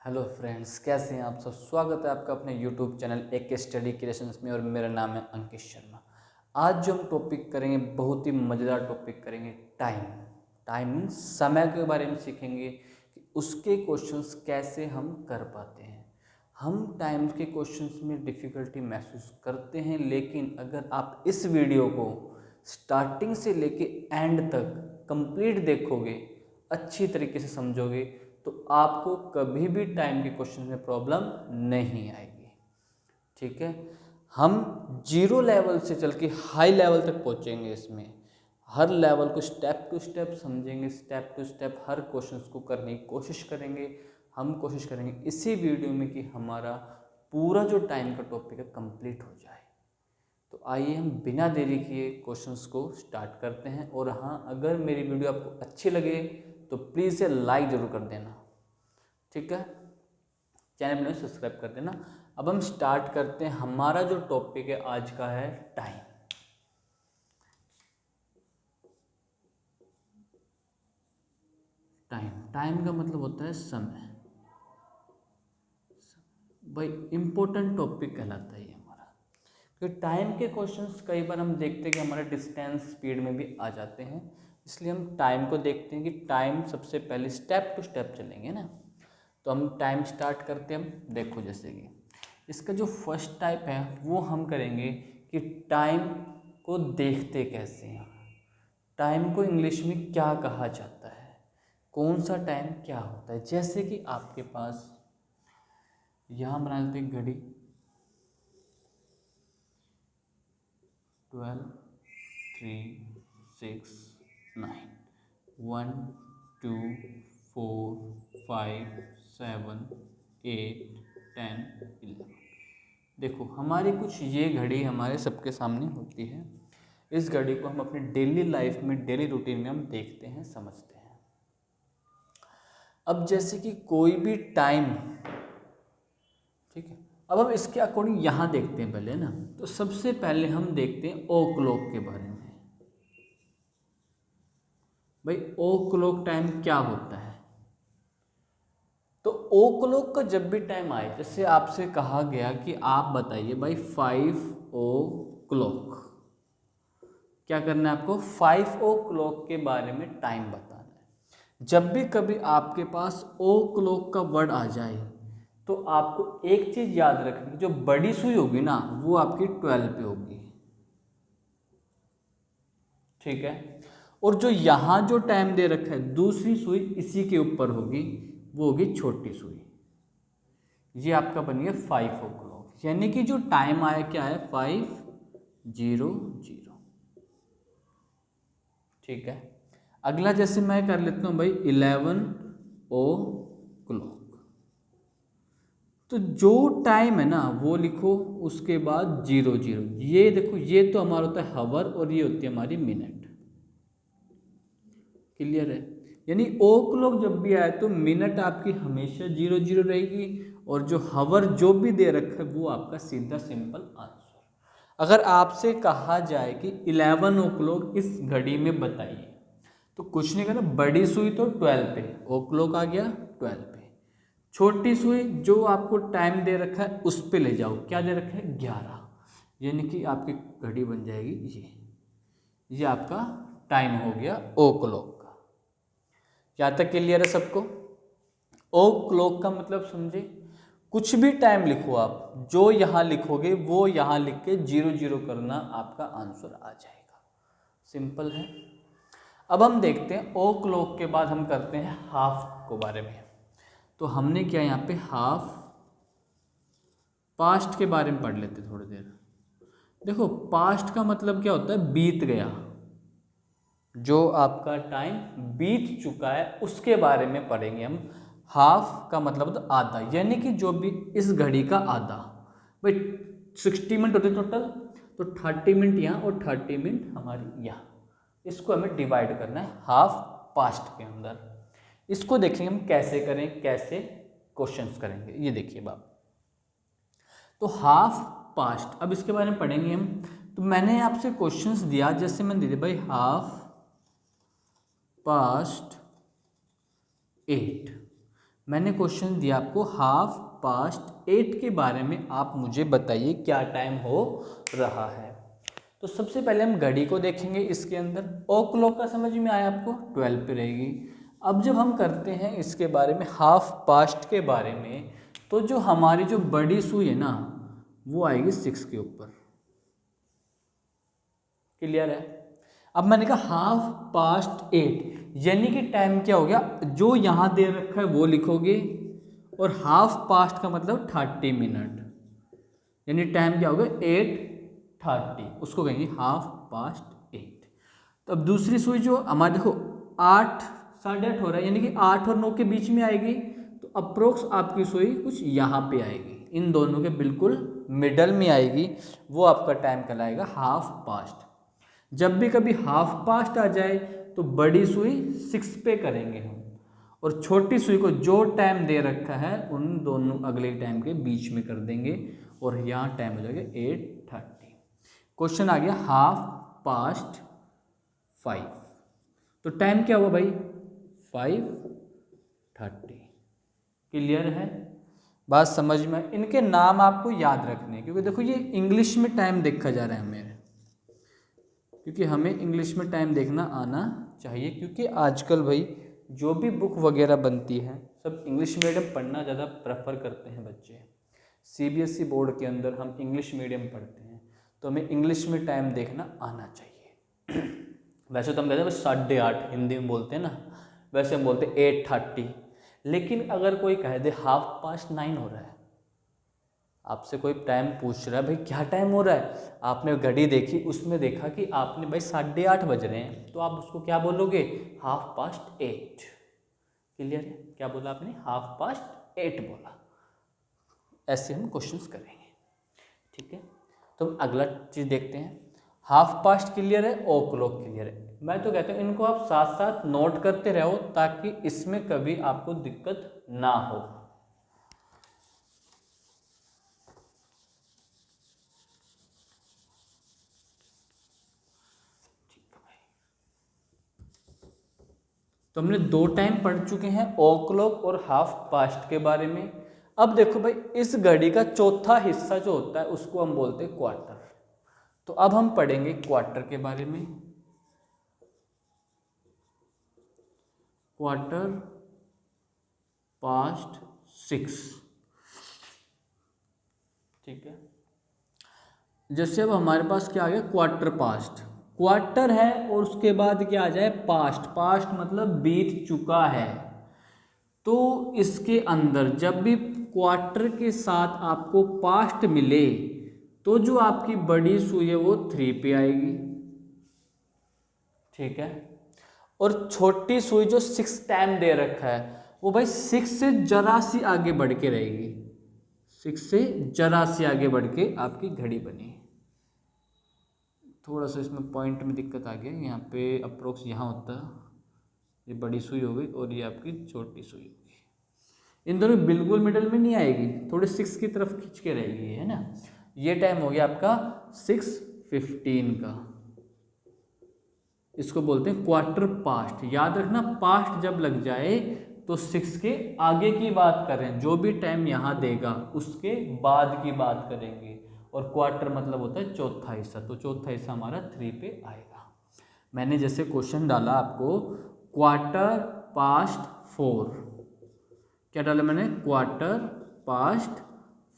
Hello friends, कैसे हैं आप सब। स्वागत है आपका अपने यूट्यूब चैनल एक स्टडी क्रिएशंस में और मेरा नाम है अंकित शर्मा। आज जो हम टॉपिक करेंगे बहुत ही मज़ेदार टॉपिक करेंगे। टाइम मीन्स समय के बारे में सीखेंगे कि उसके क्वेश्चंस कैसे हम कर पाते हैं। हम टाइम के क्वेश्चंस में डिफ़िकल्टी महसूस करते हैं, लेकिन अगर आप इस वीडियो को स्टार्टिंग से लेके एंड तक कंप्लीट देखोगे, अच्छी तरीके से समझोगे, तो आपको कभी भी टाइम के क्वेश्चन में प्रॉब्लम नहीं आएगी। ठीक है, हम जीरो लेवल से चल के हाई लेवल तक पहुंचेंगे। इसमें हर लेवल को स्टेप टू स्टेप समझेंगे, स्टेप टू स्टेप हर क्वेश्चन को करने की कोशिश करेंगे। हम कोशिश करेंगे इसी वीडियो में कि हमारा पूरा जो टाइम का टॉपिक है कंप्लीट हो जाए। तो आइए हम बिना देरी किए क्वेश्चंस को स्टार्ट करते हैं। और हाँ, अगर मेरी वीडियो आपको अच्छी लगे तो प्लीज़ इसे लाइक ज़रूर कर देना। ठीक है, चैनल में सब्सक्राइब कर देना। अब हम स्टार्ट करते हैं। हमारा जो टॉपिक है आज का है टाइम। टाइम का मतलब होता है समय। भाई इम्पोर्टेंट टॉपिक कहलाता है ये हमारा, क्योंकि टाइम के क्वेश्चंस कई बार हम देखते हैं कि हमारे डिस्टेंस स्पीड में भी आ जाते हैं। इसलिए हम टाइम को देखते हैं कि टाइम सबसे पहले स्टेप टू स्टेप चलेंगे ना। तो हम टाइम स्टार्ट करते हैं। हम देखो, जैसे कि इसका जो फर्स्ट टाइप है वो हम करेंगे कि टाइम को देखते कैसे हैं। टाइम को इंग्लिश में क्या कहा जाता है, कौन सा टाइम क्या होता है। जैसे कि आपके पास यहाँ बना लेते हैं घड़ी 12, 3, 6, 9, 1, 2, 4, 5, 7, 8, 10, 11। देखो, हमारी कुछ ये घड़ी हमारे सबके सामने होती है। इस घड़ी को हम अपनी डेली लाइफ में, डेली रूटीन में हम देखते हैं, समझते हैं। अब जैसे कि कोई भी टाइम, ठीक है, अब हम इसके अकॉर्डिंग यहाँ देखते हैं पहले ना। तो सबसे पहले हम देखते हैं ओ क्लॉक के बारे में। भाई ओ क्लॉक टाइम क्या होता है। तो ओ क्लॉक का जब भी टाइम आए, जैसे आपसे कहा गया कि आप बताइए भाई 5 o'clock, क्या करना है आपको, 5 o'clock के बारे में टाइम बताना है। जब भी कभी आपके पास ओ क्लॉक का वर्ड आ जाए तो आपको एक चीज याद रखनी, जो बड़ी सुई होगी ना वो आपकी 12 पे होगी। ठीक है, और जो यहाँ जो टाइम दे रखा है दूसरी सुई इसी के ऊपर होगी, वो होगी छोटी सुई। ये आपका बन गया 5 o'clock, यानी कि जो टाइम आया क्या है 5:00। ठीक है, अगला जैसे मैं कर लेता हूँ भाई 11 o'clock। तो जो टाइम है ना वो लिखो, उसके बाद 00। ये देखो, ये तो हमारा होता है हवर और ये होती है हमारी मिनट। क्लियर है, यानी ओ क्लॉक जब भी आए तो मिनट आपकी हमेशा 00 रहेगी, और जो हवर जो भी दे रखा है वो आपका सीधा सिंपल आंसर। अगर आपसे कहा जाए कि 11 o'clock इस घड़ी में बताइए, तो कुछ नहीं करना, बड़ी सुई तो 12 पे, ओ क्लॉक आ गया 12 पे। छोटी सुई जो आपको टाइम दे रखा है उस पे ले जाओ, क्या दे रखा है 11, यानी कि आपकी घड़ी बन जाएगी ये आपका टाइम हो गया ओ क्लॉक का। यहाँ तक क्लियर है सबको। ओ क्लॉक का मतलब समझे, कुछ भी टाइम लिखो आप, जो यहाँ लिखोगे वो यहाँ लिख के 00 करना, आपका आंसर आ जाएगा। सिंपल है। अब हम देखते हैं ओ क्लॉक के बाद हम करते हैं हाफ को बारे में। तो हमने क्या यहाँ पे हाफ पास्ट के बारे में पढ़ लेते थोड़ी देर। देखो, पास्ट का मतलब क्या होता है, बीत गया, जो आपका टाइम बीत चुका है उसके बारे में पढ़ेंगे हम। हाफ का मतलब तो आधा, यानी कि जो भी इस घड़ी का आधा। भाई 60 मिनट होते टोटल, तो 30 मिनट यहाँ और 30 मिनट हमारी यहाँ, इसको हमें डिवाइड करना है हाफ पास्ट के अंदर। इसको देखेंगे हम कैसे करें, कैसे क्वेश्चंस करेंगे, ये देखिए बाप। तो हाफ पास्ट, अब इसके बारे में पढ़ेंगे हम। तो मैंने आपसे क्वेश्चंस दिया, जैसे मैंने दे दिया भाई हाफ पास्ट 8, मैंने क्वेश्चन दिया आपको 8:30 के बारे में, आप मुझे बताइए क्या टाइम हो रहा है। तो सबसे पहले हम घड़ी को देखेंगे। इसके अंदर ओ क्लॉक का समझ में आया आपको, 12 पे रहेगी। अब जब हम करते हैं इसके बारे में 8:30 के बारे में, तो जो हमारी जो बड़ी सुई है ना, वो आएगी 6 के ऊपर। क्लियर है। अब मैंने कहा 8:30, यानी कि टाइम क्या हो गया, जो यहाँ दे रखा है वो लिखोगे, और 8:30 का मतलब 30 मिनट, यानी टाइम क्या होगा 8:30, उसको कहेंगे 8:30। तो अब दूसरी सुई जो हमारे देखो 8 8:30 हो रहा है, यानी कि 8 और 9 के बीच में आएगी, तो अप्रोक्स आपकी सुई कुछ यहाँ पे आएगी, इन दोनों के बिल्कुल मिडल में आएगी, वो आपका टाइम कहलाएगा 8:30। जब भी कभी 8:30 आ जाए तो बड़ी सुई 6 पे करेंगे हम, और छोटी सुई को जो टाइम दे रखा है उन दोनों अगले टाइम के बीच में कर देंगे, और यहाँ टाइम हो जाएगा 8:30। क्वेश्चन आ गया 5:30, तो टाइम क्या हुआ भाई 5:30। क्लियर है, बात समझ में। इनके नाम आपको याद रखने हैं, क्योंकि देखो ये इंग्लिश में टाइम देखा जा रहा है मेरे, क्योंकि हमें इंग्लिश में टाइम देखना आना चाहिए, क्योंकि आजकल भाई जो भी बुक वगैरह बनती है सब इंग्लिश मीडियम पढ़ना ज़्यादा प्रेफर करते हैं बच्चे। सीबीएसई बोर्ड के अंदर हम इंग्लिश मीडियम पढ़ते हैं, तो हमें इंग्लिश में टाइम देखना आना चाहिए। वैसे तो हम कहते हैं 8:30 हिंदी में बोलते हैं ना, वैसे हम बोलते हैं 8:30, लेकिन अगर कोई कह दे 9:30 हो रहा है, आपसे कोई टाइम पूछ रहा है भाई क्या टाइम हो रहा है, आपने घड़ी देखी, उसमें देखा कि आपने भाई 8:30 बज रहे हैं, तो आप उसको क्या बोलोगे 8:30। क्लियर है, क्या बोला आपने 8:30 बोला। ऐसे हम क्वेश्चंस करेंगे, ठीक है। तो हम अगला चीज़ देखते हैं। 8:30 क्लियर है, ओ क्लॉक क्लियर है। मैं तो कहता हूँ इनको आप साथ साथ नोट करते रहो, ताकि इसमें कभी आपको दिक्कत ना हो। तो हमने 2 टाइम पढ़ चुके हैं, ओ क्लॉक और 8:30 के बारे में। अब देखो भाई, इस घड़ी का चौथा हिस्सा जो होता है उसको हम बोलते हैं क्वार्टर। तो अब हम पढ़ेंगे क्वार्टर के बारे में। क्वार्टर पास्ट 6, ठीक है। जैसे अब हमारे पास क्या आ गया क्वार्टर पास्ट, क्वार्टर है और उसके बाद क्या आ जाए पास्ट, पास्ट मतलब बीत चुका है। तो इसके अंदर जब भी क्वार्टर के साथ आपको पास्ट मिले, तो जो आपकी बड़ी सुई है वो 3 पे आएगी, ठीक है। और छोटी सुई जो 6 टाइम दे रखा है, वो भाई 6 से जरा सी आगे बढ़ के रहेगी, 6 से जरा सी आगे बढ़ के आपकी घड़ी बनी। थोड़ा सा इसमें पॉइंट में दिक्कत आ गया, यहाँ पे अप्रोक्स यहाँ होता है, ये बड़ी सुई हो गई और ये आपकी छोटी सुई होगी, इन दोनों बिल्कुल मिडल में नहीं आएगी, थोड़े 6 की तरफ खींच के रहेगी, है ना। ये टाइम हो गया आपका 6:15 का, इसको बोलते हैं क्वार्टर पास्ट। याद रखना, पास्ट जब लग जाए तो 6 के आगे की बात करें, जो भी टाइम यहाँ देगा उसके बाद की बात करेंगे, और क्वार्टर मतलब होता है चौथा हिस्सा, तो चौथा हिस्सा हमारा 3 पे आएगा। मैंने जैसे क्वेश्चन डाला आपको क्वार्टर पास्ट 4, क्या डाला मैंने क्वार्टर पास्ट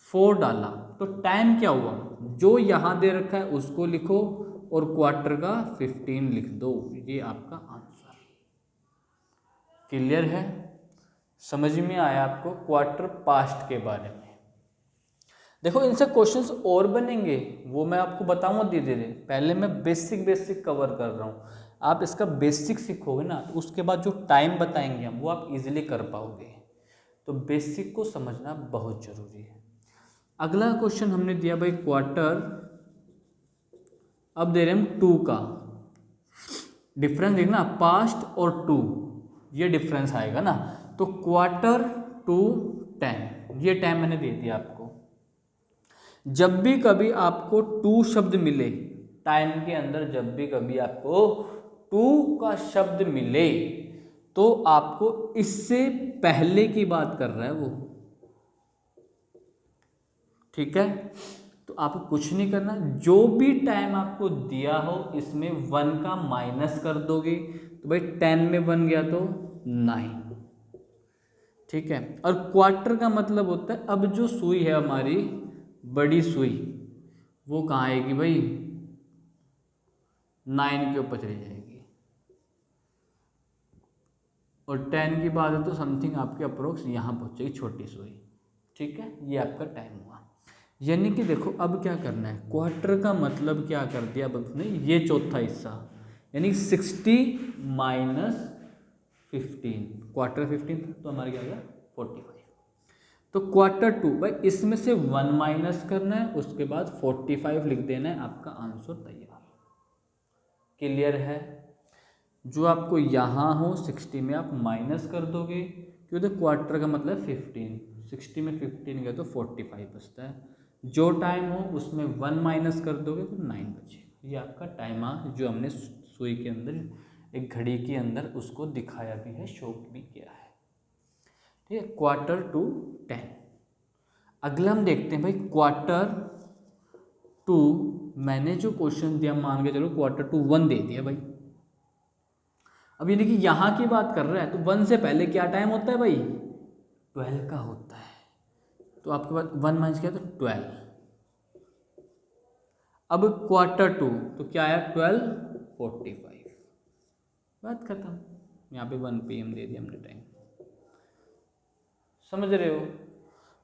4 डाला, तो टाइम क्या हुआ, जो यहाँ दे रखा है उसको लिखो और क्वार्टर का 15 लिख दो, ये आपका आंसर। क्लियर है, समझ में आया आपको क्वार्टर पास्ट के बारे में। देखो इनसे क्वेश्चंस और बनेंगे, वो मैं आपको बताऊंगा धीरे धीरे, पहले मैं बेसिक कवर कर रहा हूँ। आप इसका बेसिक सीखोगे ना, तो उसके बाद जो टाइम बताएंगे हम वो आप इजीली कर पाओगे, तो बेसिक को समझना बहुत जरूरी है। अगला क्वेश्चन हमने दिया भाई क्वार्टर, अब दे रहे हम 2 का डिफरेंस, देखना पास्ट और 2 ये डिफरेंस आएगा ना, तो क्वार्टर टू 10, ये टाइम मैंने दे दिया आपको। जब भी कभी आपको 2 शब्द मिले टाइम के अंदर, जब भी कभी आपको 2 का शब्द मिले, तो तो आपको इससे पहले की बात कर रहा है वो, ठीक है। तो आपको कुछ नहीं करना, जो भी टाइम आपको दिया हो इसमें 1 का माइनस कर दोगे, तो भाई 10 में 1 गया तो 9, ठीक है। और क्वार्टर का मतलब होता है अब जो सुई है हमारी बड़ी सुई वो कहाँ आएगी भाई, 9 के ऊपर चली जाएगी। और 10 की बात है तो समथिंग आपके अप्रोक्स यहाँ पहुँचेगी छोटी सुई, ठीक है। ये आपका टाइम हुआ। यानी कि देखो अब क्या करना है, क्वार्टर का मतलब क्या कर दिया अब अपने, ये चौथा हिस्सा यानी 60 माइनस 15, क्वार्टर 15 तो हमारे क्या गया 45। तो क्वार्टर 2 भाई इसमें से 1 माइनस करना है, उसके बाद 45 लिख देना है, आपका आंसर तैयार। क्लियर है। जो आपको यहाँ हो 60 में आप माइनस कर दोगे, क्योंकि क्वार्टर का मतलब 15, 60 में 15 गया तो 45 बचता है। जो टाइम हो उसमें 1 माइनस कर दोगे तो 9 बचेगा। ये आपका टाइम आ जो हमने सुई के अंदर एक घड़ी के अंदर उसको दिखाया भी है, शो भी किया है, ठीक है। Quarter to 10। अगला हम देखते हैं भाई क्वार्टर टू, मैंने जो क्वेश्चन दिया मान के चलो क्वार्टर टू 1 दे दिया भाई। अब यानी कि यहाँ की बात कर रहा है तो 1 से पहले क्या टाइम होता है भाई, 12 का होता है। तो आपके पास 1 माइनस किया तो 12। अब क्वार्टर टू तो क्या आया 12:45, बात खत्म। यहाँ पे 1 PM दे दिया हमने टाइम। समझ रहे हो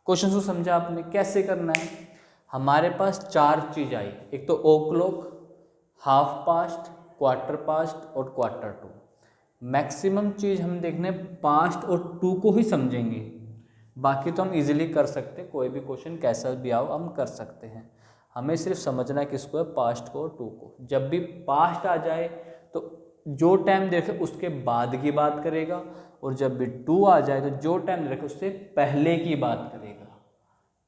क्वेश्चन को, समझा आपने कैसे करना है। हमारे पास 4 चीज आई, एक तो o'clock, half past, quarter past और क्वार्टर टू। मैक्सिमम चीज हम देखने पास्ट और टू को ही समझेंगे, बाकी तो हम इजीली कर सकते हैं, कोई भी क्वेश्चन कैसा भी आओ हम कर सकते हैं। हमें सिर्फ समझना है किसको है, पास्ट को और टू को। जब भी पास्ट आ जाए तो जो टाइम देखे उसके बाद की बात करेगा, और जब भी टू आ जाए तो जो टाइम देखे उससे पहले की बात करेगा।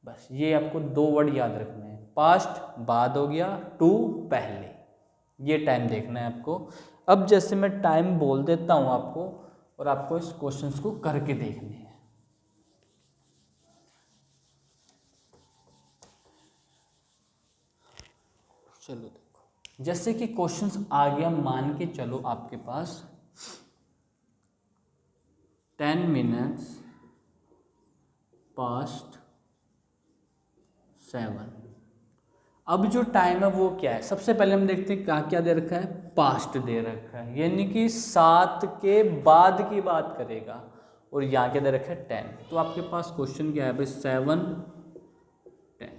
बस ये आपको 2 वर्ड याद रखने हैं, पास्ट बाद हो गया, टू पहले, ये टाइम देखना है आपको। अब जैसे मैं टाइम बोल देता हूँ आपको, और आपको इस क्वेश्चंस को करके देखने हैं। चलो देखो, जैसे कि क्वेश्चंस आ गया, मान के चलो आपके पास 10 मिनट्स पास्ट 7। अब जो टाइम है वो क्या है, सबसे पहले हम देखते हैं क्या क्या दे रखा है, पास्ट दे रखा है, यानी कि 7 के बाद की बात करेगा, और यहाँ क्या दे रखा है 10। तो आपके पास क्वेश्चन क्या है भाई, 7 10,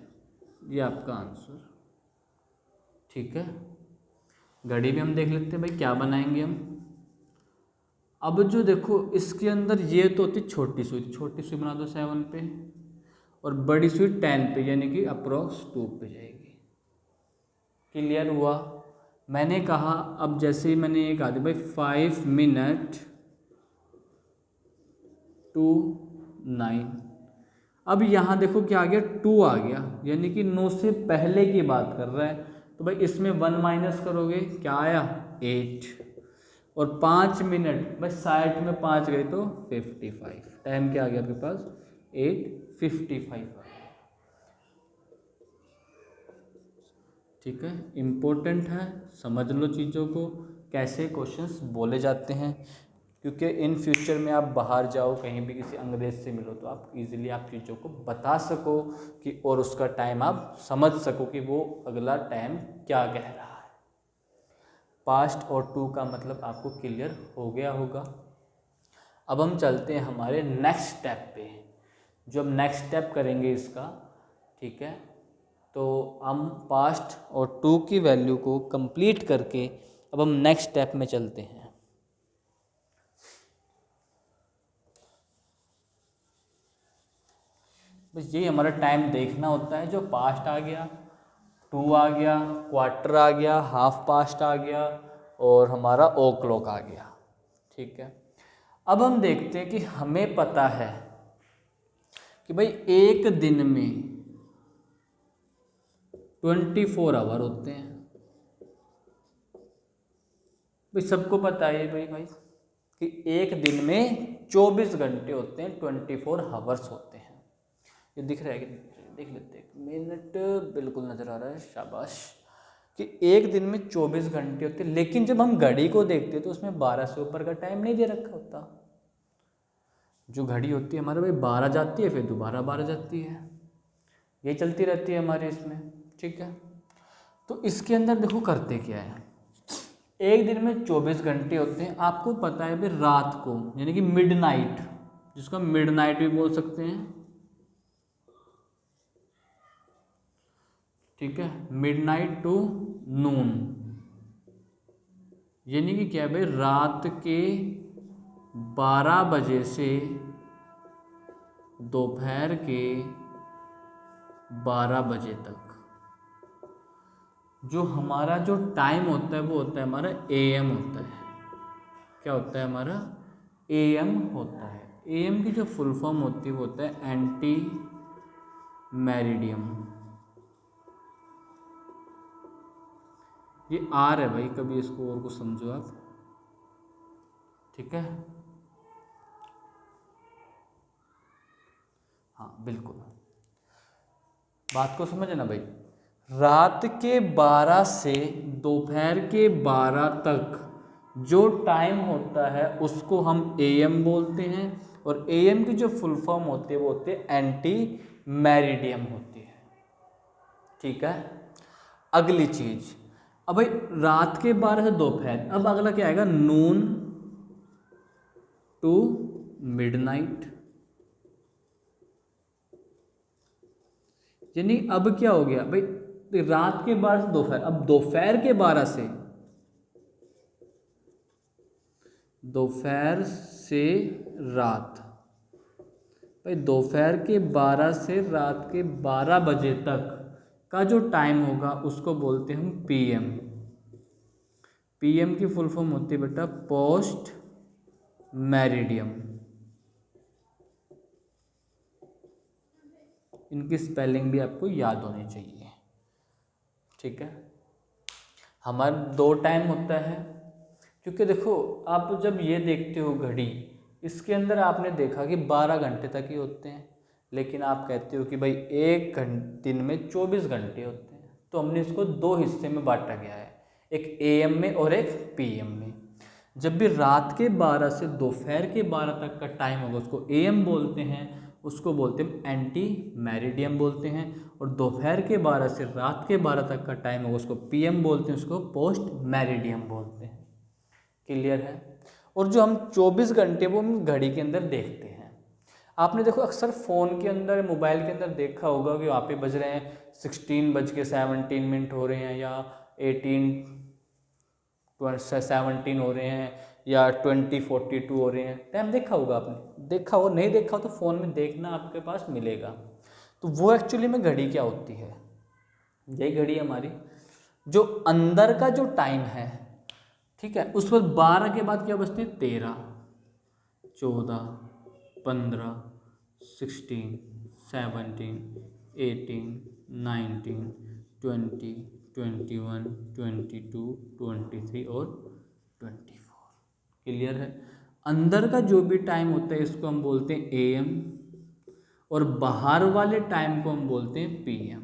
ये आपका आंसर, ठीक है। घड़ी भी हम देख लेते हैं भाई क्या बनाएंगे हम। अब जो देखो इसके अंदर ये तो होती छोटी सुई, छोटी सुई बना दो 7 पे, और बड़ी सुई 10 पे, यानी कि अप्रोक्स 2 पे जाएगी। क्लियर हुआ। मैंने कहा अब जैसे ही मैंने ये कहा भाई 5 मिनट टू 9, अब यहाँ देखो क्या आ गया 2 आ गया, यानी कि 9 से पहले की बात कर रहा है। तो भाई इसमें 1 माइनस करोगे क्या आया 8, और 5 मिनट भाई 60 में 5 गए तो 55, टाइम क्या आ गया आपके पास 8:55। ठीक है, इम्पोर्टेंट है, समझ लो चीज़ों को कैसे क्वेश्चंस बोले जाते हैं, क्योंकि इन फ्यूचर में आप बाहर जाओ कहीं भी किसी अंग्रेज से मिलो तो आप इजीली आप चीज़ों को बता सको कि, और उसका टाइम आप समझ सको कि वो अगला टाइम क्या कह रहा है। पास्ट और टू का मतलब आपको क्लियर हो गया होगा। अब हम चलते हैं हमारे नेक्स्ट स्टेप पे, जो हम नेक्स्ट स्टेप करेंगे इसका, ठीक है। तो हम पास्ट और टू की वैल्यू को कंप्लीट करके अब हम नेक्स्ट स्टेप में चलते हैं। बस यही हमारा टाइम देखना होता है, जो पास्ट आ गया, टू आ गया, क्वार्टर आ गया, हाफ पास्ट आ गया, और हमारा ओ क्लॉक आ गया, ठीक है। अब हम देखते हैं कि हमें पता है कि भाई एक दिन में 24 आवर होते हैं, भाई सबको पता है भाई कि एक दिन में 24 घंटे होते हैं, 24 हावर्स होते हैं। ये दिख रहा है कि देख लेते हैं, मिनट बिल्कुल नज़र आ रहा है, शाबाश। कि एक दिन में 24 घंटे होते हैं, लेकिन जब हम घड़ी को देखते हैं तो उसमें 12 से ऊपर का टाइम नहीं दे रखा होता। जो घड़ी होती है हमारे भाई 12 जाती है, फिर दोबारा 12 जाती है, ये चलती रहती है हमारे इसमें, ठीक है। तो इसके अंदर देखो करते क्या है, एक दिन में 24 घंटे होते हैं। आपको पता है भाई रात को, यानी कि मिडनाइट, जिसको हम मिडनाइट भी बोल सकते हैं, ठीक है, मिडनाइट टू नून, यानी कि क्या है भाई, रात के 12 बजे से दोपहर के 12 बजे तक जो हमारा जो टाइम होता है वो होता है हमारा एएम होता है। क्या होता है हमारा? एएम होता है। एएम की जो फुल फॉर्म होती है वो होता है एंटी मेरिडियम। ये आर है भाई, कभी इसको और कुछ समझो आप, ठीक है। हाँ बिल्कुल, बात को समझना भाई। रात के 12 से दोपहर के 12 तक जो टाइम होता है उसको हम एएम बोलते हैं, और एएम की जो फुल फॉर्म होती है वो होती है एंटी मेरिडियम होती है, ठीक है। अगली चीज, अब भाई रात के 12 से दोपहर, अब अगला क्या आएगा, नून टू मिडनाइट। यानी अब क्या हो गया भाई, रात के 12 से दोपहर, अब दोपहर के 12 से, दोपहर से रात, भाई दोपहर के 12 से रात के 12 बजे तक का जो टाइम होगा उसको बोलते हैं हम पीएम। पीएम की फुल फॉर्म होती है बेटा पोस्ट मेरिडियम। इनकी स्पेलिंग भी आपको याद होनी चाहिए, ठीक है। हमारा 2 टाइम होता है, क्योंकि देखो आप जब ये देखते हो घड़ी, इसके अंदर आपने देखा कि 12 घंटे तक ही होते हैं, लेकिन आप कहते हो कि भाई एक दिन में 24 घंटे होते हैं। तो हमने इसको 2 हिस्से में बांटा गया है, एक एएम में और एक पीएम में। जब भी रात के 12 से दोपहर के 12 तक का टाइम होगा उसको एएम बोलते हैं, उसको बोलते हैं एंटी मेरिडियम बोलते हैं। और दोपहर के 12 से रात के 12 तक का टाइम होगा उसको पीएम बोलते हैं, उसको पोस्ट मेरिडियम बोलते हैं। क्लियर है? और जो हम 24 घंटे वो हम घड़ी के अंदर देखते हैं। आपने देखो अक्सर फ़ोन के अंदर, मोबाइल के अंदर देखा होगा कि वहाँ पे बज रहे हैं 16:17 हो रहे हैं, या 18:17 हो रहे हैं, या 20:42 हो रहे हैं। टाइम देखा होगा आपने, देखा हो, नहीं देखा हो तो फ़ोन में देखना, आपके पास मिलेगा। तो वो एक्चुअली में घड़ी क्या होती है, यही घड़ी हमारी जो अंदर का जो टाइम है, ठीक है। उस पर 12 के बाद क्या बचते हैं, 13, 14, 15, 16, 17, 18, 19, 20, 21, 22, 23 और 24। क्लियर है? अंदर का जो भी टाइम होता है इसको हम बोलते हैं एएम, और बाहर वाले टाइम को हम बोलते हैं पीएम।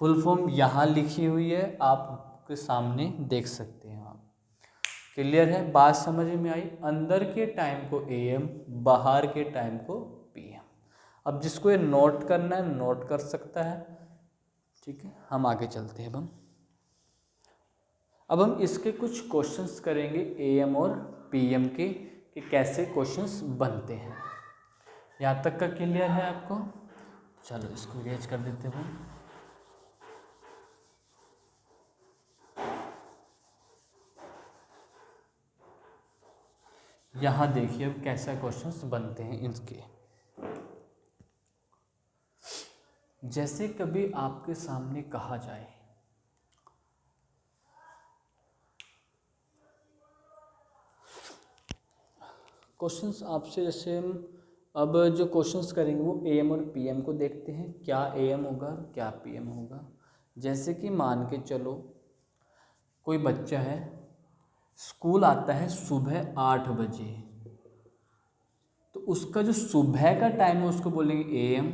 फुल फॉर्म यहाँ लिखी हुई है, आपके सामने देख सकते हैं आप। क्लियर है? बात समझ में आई? अंदर के टाइम को एएम, बाहर के टाइम को पीएम। अब जिसको ये नोट करना है नोट कर सकता है, ठीक है। हम आगे चलते हैं। अब हम इसके कुछ क्वेश्चंस करेंगे एएम और पीएम के, कि कैसे क्वेश्चंस बनते हैं। यहाँ तक का क्लियर है आपको? चलो इसको इरेज कर देते हैं। यहाँ देखिए अब कैसा क्वेश्चंस बनते हैं इनके। जैसे कभी आपके सामने कहा जाए, क्वेश्चंस आपसे, जैसे हम अब जो क्वेश्चंस करेंगे वो एएम और पीएम को देखते हैं, क्या एएम होगा क्या पीएम होगा। जैसे कि मान के चलो कोई बच्चा है, स्कूल आता है सुबह 8 बजे, तो उसका जो सुबह का टाइम है उसको बोलेंगे AM,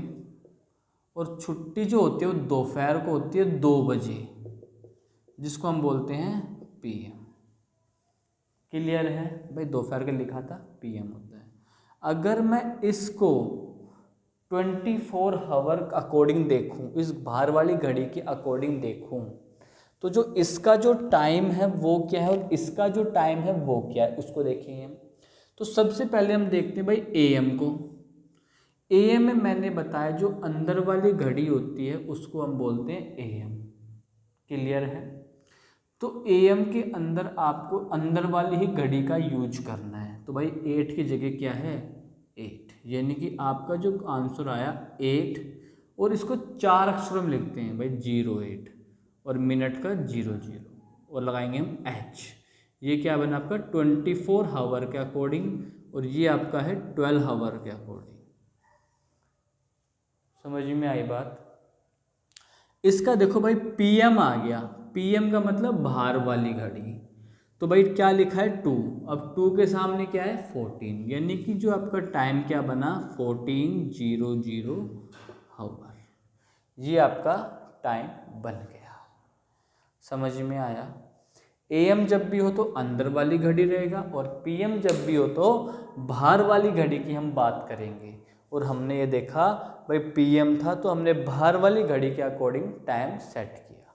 और छुट्टी जो होती है वो दोपहर को होती है 2 बजे, जिसको हम बोलते हैं PM। क्लियर है भाई, दोपहर का लिखा था PM होता है। अगर मैं इसको 24 आवर अकॉर्डिंग देखूं, इस बाहर वाली घड़ी के अकॉर्डिंग देखूं, तो जो इसका जो टाइम है वो क्या है और इसका जो टाइम है वो क्या है, उसको देखेंगे हम। तो सबसे पहले हम देखते हैं भाई AM को। AM में मैंने बताया जो अंदर वाली घड़ी होती है उसको हम बोलते हैं AM। क्लियर है। तो AM के अंदर आपको अंदर वाली ही घड़ी का यूज करना है। तो भाई 8 की जगह क्या है 8, यानी कि आपका जो आंसर आया 8, और इसको 4 अक्षरों में लिखते हैं भाई 08, और मिनट का 00, और लगाएंगे हम H। ये क्या बना आपका 24 आवर के अकॉर्डिंग, और ये आपका है 12 आवर के अकॉर्डिंग। समझ में आई बात। इसका देखो भाई PM आ गया, PM का मतलब बाहर वाली घड़ी, तो भाई क्या लिखा है 2, अब 2 के सामने क्या है 14, यानी कि जो आपका टाइम क्या बना 14:00 आवर, ये आपका टाइम बन गया। समझ में आया। AM जब भी हो तो अंदर वाली घड़ी रहेगा, और PM जब भी हो तो बाहर वाली घड़ी की हम बात करेंगे। और हमने ये देखा भाई PM था तो हमने बाहर वाली घड़ी के अकॉर्डिंग टाइम सेट किया,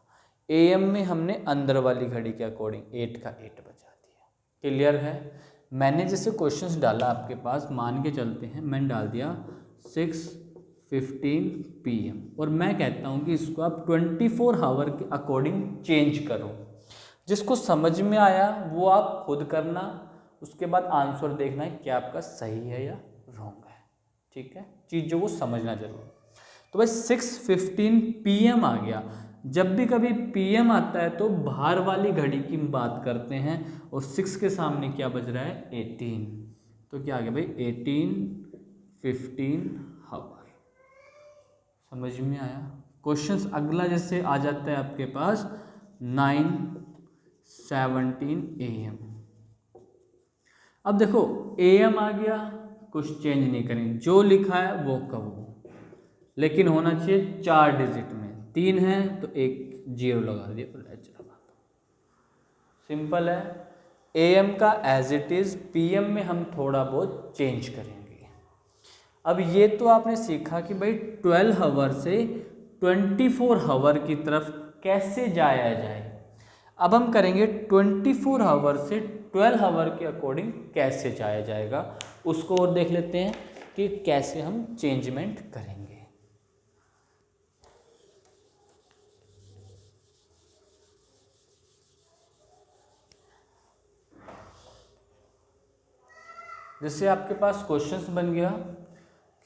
AM में हमने अंदर वाली घड़ी के अकॉर्डिंग 8 का 8 बजा दिया। क्लियर है। मैंने जैसे क्वेश्चंस डाला आपके पास, मान के चलते हैं मैंने डाल दिया 6:15 PM, और मैं कहता हूँ कि इसको आप 24 आवर के अकॉर्डिंग चेंज करो। जिसको समझ में आया वो आप खुद करना, उसके बाद आंसर देखना है क्या आपका सही है या रॉन्ग है। ठीक है, चीज़ों को समझना जरूर। तो भाई 6:15 PM आ गया। जब भी कभी PM आता है तो बाहर वाली घड़ी की बात करते हैं, और 6 के सामने क्या बज रहा है 18, तो क्या आ गया भाई 18:15 आवर। समझ में आया। क्वेश्चंस अगला जैसे आ जाता है आपके पास 9:17 AM। अब देखो AM आ गया, कुछ चेंज नहीं करेंगे, जो लिखा है वो कहो, लेकिन होना चाहिए 4 डिजिट में। 3 है तो एक 0 लगा दिया और H लगा दो, सिंपल है। AM का एज इट इज, PM में हम थोड़ा बहुत चेंज करेंगे। अब ये तो आपने सीखा कि भाई 12 आवर से 24 आवर की तरफ कैसे जाया जाए। अब हम करेंगे 24 आवर से 12 आवर के अकॉर्डिंग कैसे जाया जाएगा, उसको और देख लेते हैं कि कैसे हम चेंजमेंट करेंगे। जैसे आपके पास क्वेश्चंस बन गया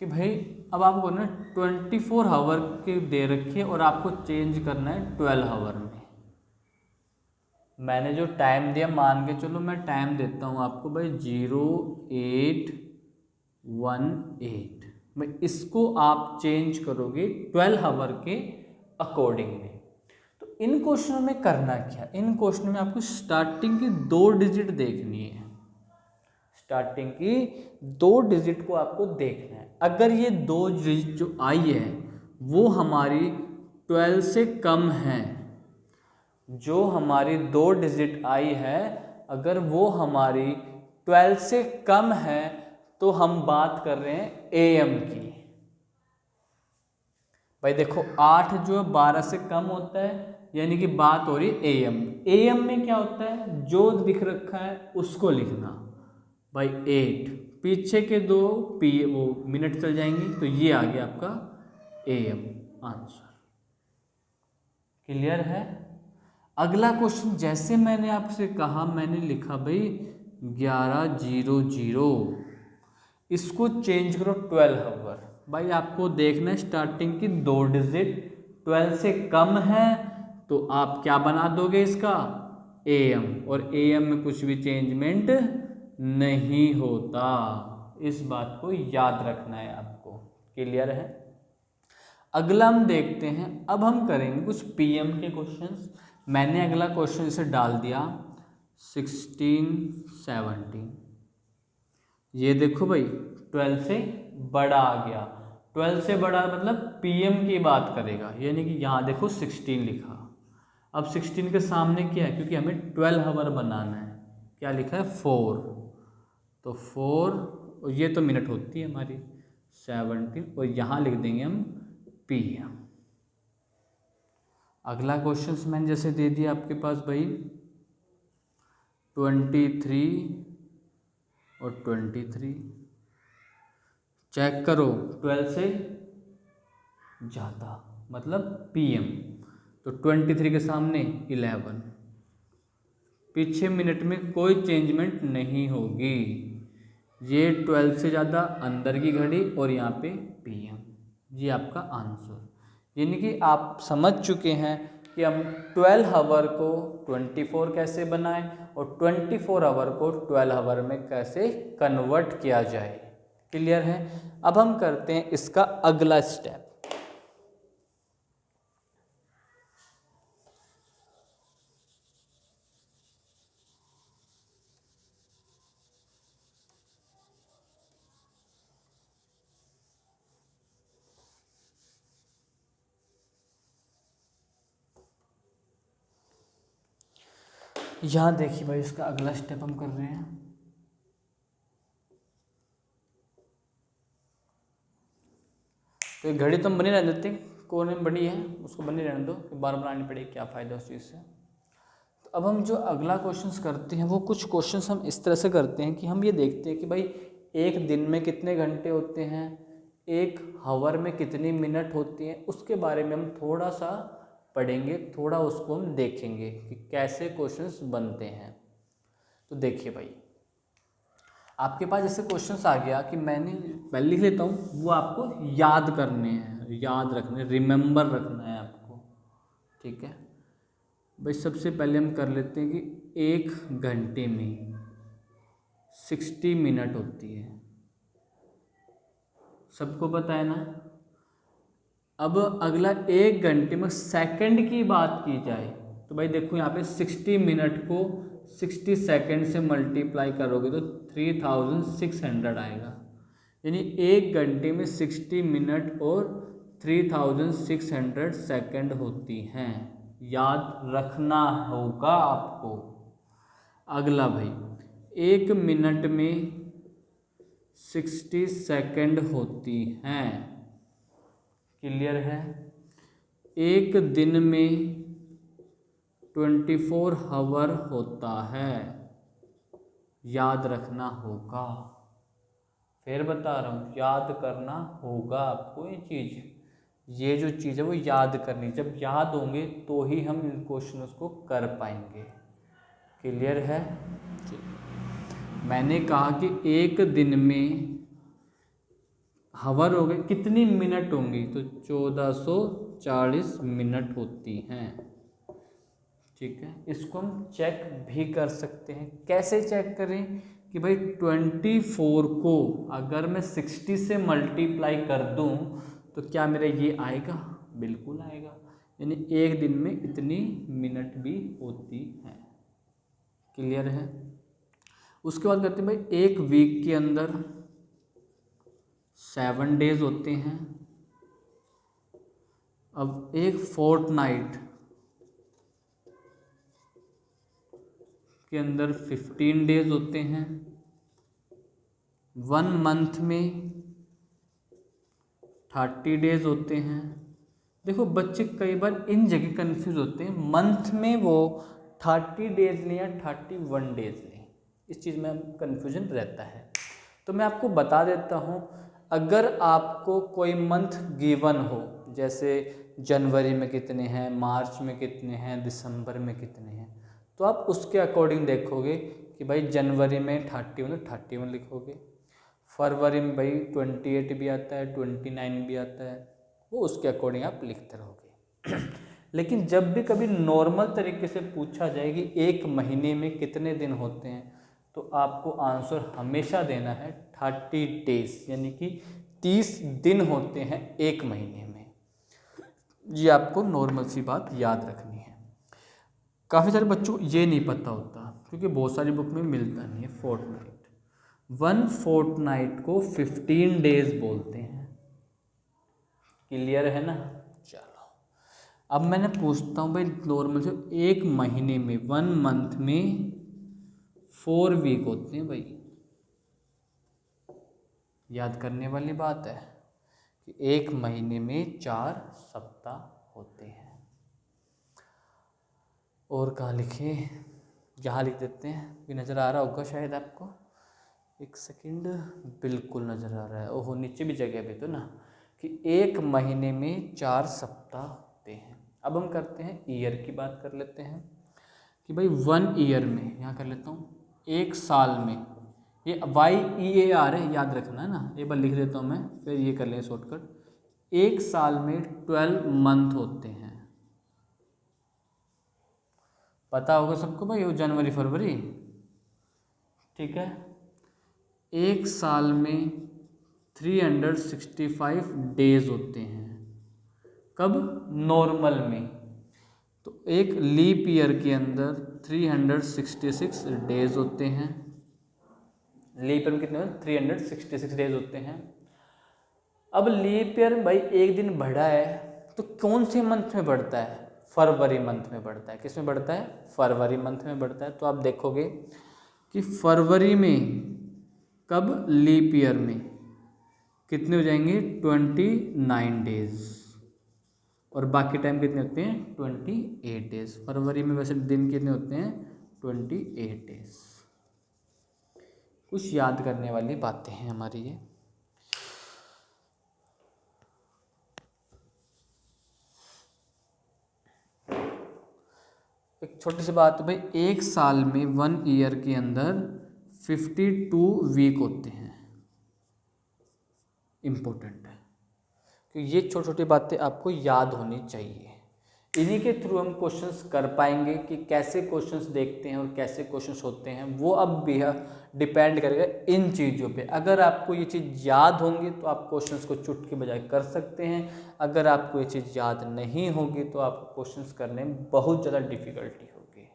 कि भाई अब आपको ना 24 आवर के दे रखिए और आपको चेंज करना है 12 आवर में। मैंने जो टाइम दिया, मान के चलो मैं टाइम देता हूँ आपको भाई 0818, भाई इसको आप चेंज करोगे 12 आवर के अकॉर्डिंग में। तो इन क्वेश्चनों में करना क्या, इन क्वेश्चनों में आपको स्टार्टिंग की 2 डिजिट देखनी है। स्टार्टिंग की 2 डिजिट को आपको देखना है। अगर ये 2 डिजिट जो आई है वो हमारी 12 से कम है, जो हमारी 2 डिजिट आई है अगर वो हमारी 12 से कम है तो हम बात कर रहे हैं AM की। भाई देखो 8 जो 12 से कम होता है, यानी कि बात हो रही है AM। AM में क्या होता है, जो दिख रखा है उसको लिखना। भाई 8 पीछे के 2 वो मिनट चल जाएंगे, तो ये आ गया आपका AM आंसर। क्लियर है। अगला क्वेश्चन जैसे मैंने आपसे कहा, मैंने लिखा भाई 11:00, इसको चेंज करो 12 आवर। भाई आपको देखना है स्टार्टिंग की 2 डिजिट 12 से कम है तो आप क्या बना दोगे इसका AM, और AM में कुछ भी चेंजमेंट नहीं होता। इस बात को याद रखना है आपको। क्लियर है। अगला हम देखते हैं, अब हम करेंगे कुछ PM के क्वेश्चंस। मैंने अगला क्वेश्चन इसे डाल दिया 16, 17। ये देखो भाई 12 से बड़ा आ गया। 12 से बड़ा मतलब PM की बात करेगा, यानी कि यहाँ देखो 16 लिखा। अब 16 के सामने क्या है, क्योंकि हमें 12 आवर बनाना है, क्या लिखा है 4, तो 4 और ये तो मिनट होती है हमारी 17, और यहाँ लिख देंगे हम PM। अगला क्वेश्चन मैंने जैसे दे दिया आपके पास भाई 23 और 23, चेक करो 12 से ज़्यादा मतलब PM, तो 23 के सामने 11, पीछे मिनट में कोई चेंजमेंट नहीं होगी, ये 12 से ज़्यादा अंदर की घड़ी और यहाँ पे PM, ये आपका आंसर। यानी कि आप समझ चुके हैं कि हम 12 आवर को 24 कैसे बनाएं और 24 आवर को 12 आवर में कैसे कन्वर्ट किया जाए। क्लियर है। अब हम करते हैं इसका अगला स्टेप। यहाँ देखिए भाई इसका अगला स्टेप हम कर रहे हैं। तो ये घड़ी तो हम बनी रहने देते, कोने में बनी है उसको बनी रहने दो, बार बनानी पड़ेगी, क्या फ़ायदा उस चीज़ से। तो अब हम जो अगला क्वेश्चंस करते हैं वो कुछ क्वेश्चंस हम इस तरह से करते हैं कि हम ये देखते हैं कि भाई एक दिन में कितने घंटे होते हैं, एक हावर में कितनी मिनट होती हैं, उसके बारे में हम थोड़ा सा पढ़ेंगे, थोड़ा उसको हम देखेंगे कि कैसे क्वेश्चंस बनते हैं। तो देखिए भाई आपके पास जैसे क्वेश्चंस आ गया कि मैंने पहले लिख लेता हूँ, वो आपको याद करने हैं, याद रखने, रिमेंबर रखना है आपको। ठीक है भाई, सबसे पहले हम कर लेते हैं कि एक घंटे में 60 मिनट होती है, सबको पता है ना। अब अगला एक घंटे में सेकंड की बात की जाए तो भाई देखो यहाँ पे 60 मिनट को 60 सेकंड से मल्टीप्लाई करोगे तो 3600 आएगा। यानी एक घंटे में 60 मिनट और 3600 सेकंड होती हैं, याद रखना होगा आपको। अगला भाई एक मिनट में 60 सेकंड होती हैं, क्लियर है। एक दिन में 24 आवर होता है, याद रखना होगा। फिर बता रहा हूँ, याद करना होगा आपको ये चीज़, ये जो चीज़ है वो याद करनी, जब याद होंगे तो ही हम इन क्वेश्चन को कर पाएंगे। क्लियर है। मैंने कहा कि एक दिन में हावर हो गए, कितनी मिनट होंगी, तो 1440 मिनट होती हैं। ठीक है, इसको हम चेक भी कर सकते हैं। कैसे चेक करें कि भाई 24 को अगर मैं 60 से मल्टीप्लाई कर दूं तो क्या मेरा ये आएगा, बिल्कुल आएगा। यानी एक दिन में इतनी मिनट भी होती हैं। क्लियर है। उसके बाद कहते हैं भाई एक वीक के अंदर 7 डेज होते हैं। अब एक फोर्टनाइट के अंदर 15 डेज होते हैं। 1 मंथ में 30 डेज होते हैं। देखो बच्चे कई बार इन जगह कंफ्यूज होते हैं, मंथ में वो 30 डेज लें या 31 डेज लें, इस चीज़ में कन्फ्यूजन रहता है। तो मैं आपको बता देता हूँ, अगर आपको कोई मंथ गिवन हो, जैसे जनवरी में कितने हैं, मार्च में कितने हैं, दिसंबर में कितने हैं, तो आप उसके अकॉर्डिंग देखोगे कि भाई जनवरी में 31 तो 31 लिखोगे, फरवरी में भाई 28 भी आता है, 29 भी आता है, वो उसके अकॉर्डिंग आप लिखते रहोगे। लेकिन जब भी कभी नॉर्मल तरीके से पूछा जाए कि एक महीने में कितने दिन होते हैं, तो आपको आंसर हमेशा देना है 30 डेज, यानी कि 30 दिन होते हैं एक महीने में। ये आपको नॉर्मल सी बात याद रखनी है। काफ़ी सारे बच्चों को ये नहीं पता होता क्योंकि बहुत सारी बुक में मिलता नहीं है फोर्टनाइट। 1 फोर्टनाइट को 15 डेज बोलते हैं। क्लियर है ना। चलो अब मैंने पूछता हूँ भाई नॉर्मल से, एक महीने में 1 मंथ में 4 वीक होते हैं भाई। याद करने वाली बात है कि एक महीने में 4 सप्ताह होते हैं। और कहाँ लिखे, यहाँ लिख देते हैं। ये नज़र आ रहा होगा शायद आपको, एक सेकंड, बिल्कुल नज़र आ रहा है। ओहो नीचे भी जगह भी तो ना, कि एक महीने में 4 सप्ताह होते हैं। अब हम करते हैं ईयर की बात कर लेते हैं कि भाई 1 ईयर में, यहाँ कर लेता हूँ, एक साल में, ये YEAR है, याद रखना है ना, एक बार लिख देता हूँ मैं, फिर ये कर लें शॉर्टकट। एक साल में 12 मंथ होते हैं। पता होगा सबको भाई, वो जनवरी फरवरी, ठीक है। एक साल में 365 डेज होते हैं। कब? नॉर्मल में। तो एक लीप ईयर के अंदर 366 डेज होते हैं। लीप ईयर में कितने होते हैं? 366 डेज होते हैं। अब लीप ईयर भाई एक दिन बढ़ा है तो कौन से मंथ में बढ़ता है? फरवरी मंथ में बढ़ता है। किस में बढ़ता है? फरवरी मंथ में बढ़ता है। तो आप देखोगे कि फरवरी में, कब? लीप ईयर में कितने हो जाएंगे? 29 डेज। और बाकी टाइम कितने होते हैं? 28 डेज। फरवरी में वैसे दिन कितने होते हैं? 28 डेज। कुछ याद करने वाली बातें हैं हमारी ये। एक छोटी सी बात है भाई, एक साल में 1 ईयर के अंदर 52 वीक होते हैं। इम्पोर्टेंट है कि ये छोटी छोटी बातें आपको याद होनी चाहिए। इन्हीं के थ्रू हम क्वेश्चंस कर पाएंगे कि कैसे क्वेश्चंस देखते हैं और कैसे क्वेश्चंस होते हैं, वो अब भी डिपेंड करेगा इन चीज़ों पे। अगर आपको ये चीज़ याद होंगी तो आप क्वेश्चंस को चुटकी बजाय कर सकते हैं। अगर आपको ये चीज़ याद नहीं होगी तो आपको क्वेश्चंस करने में बहुत ज़्यादा डिफ़िकल्टी होगी।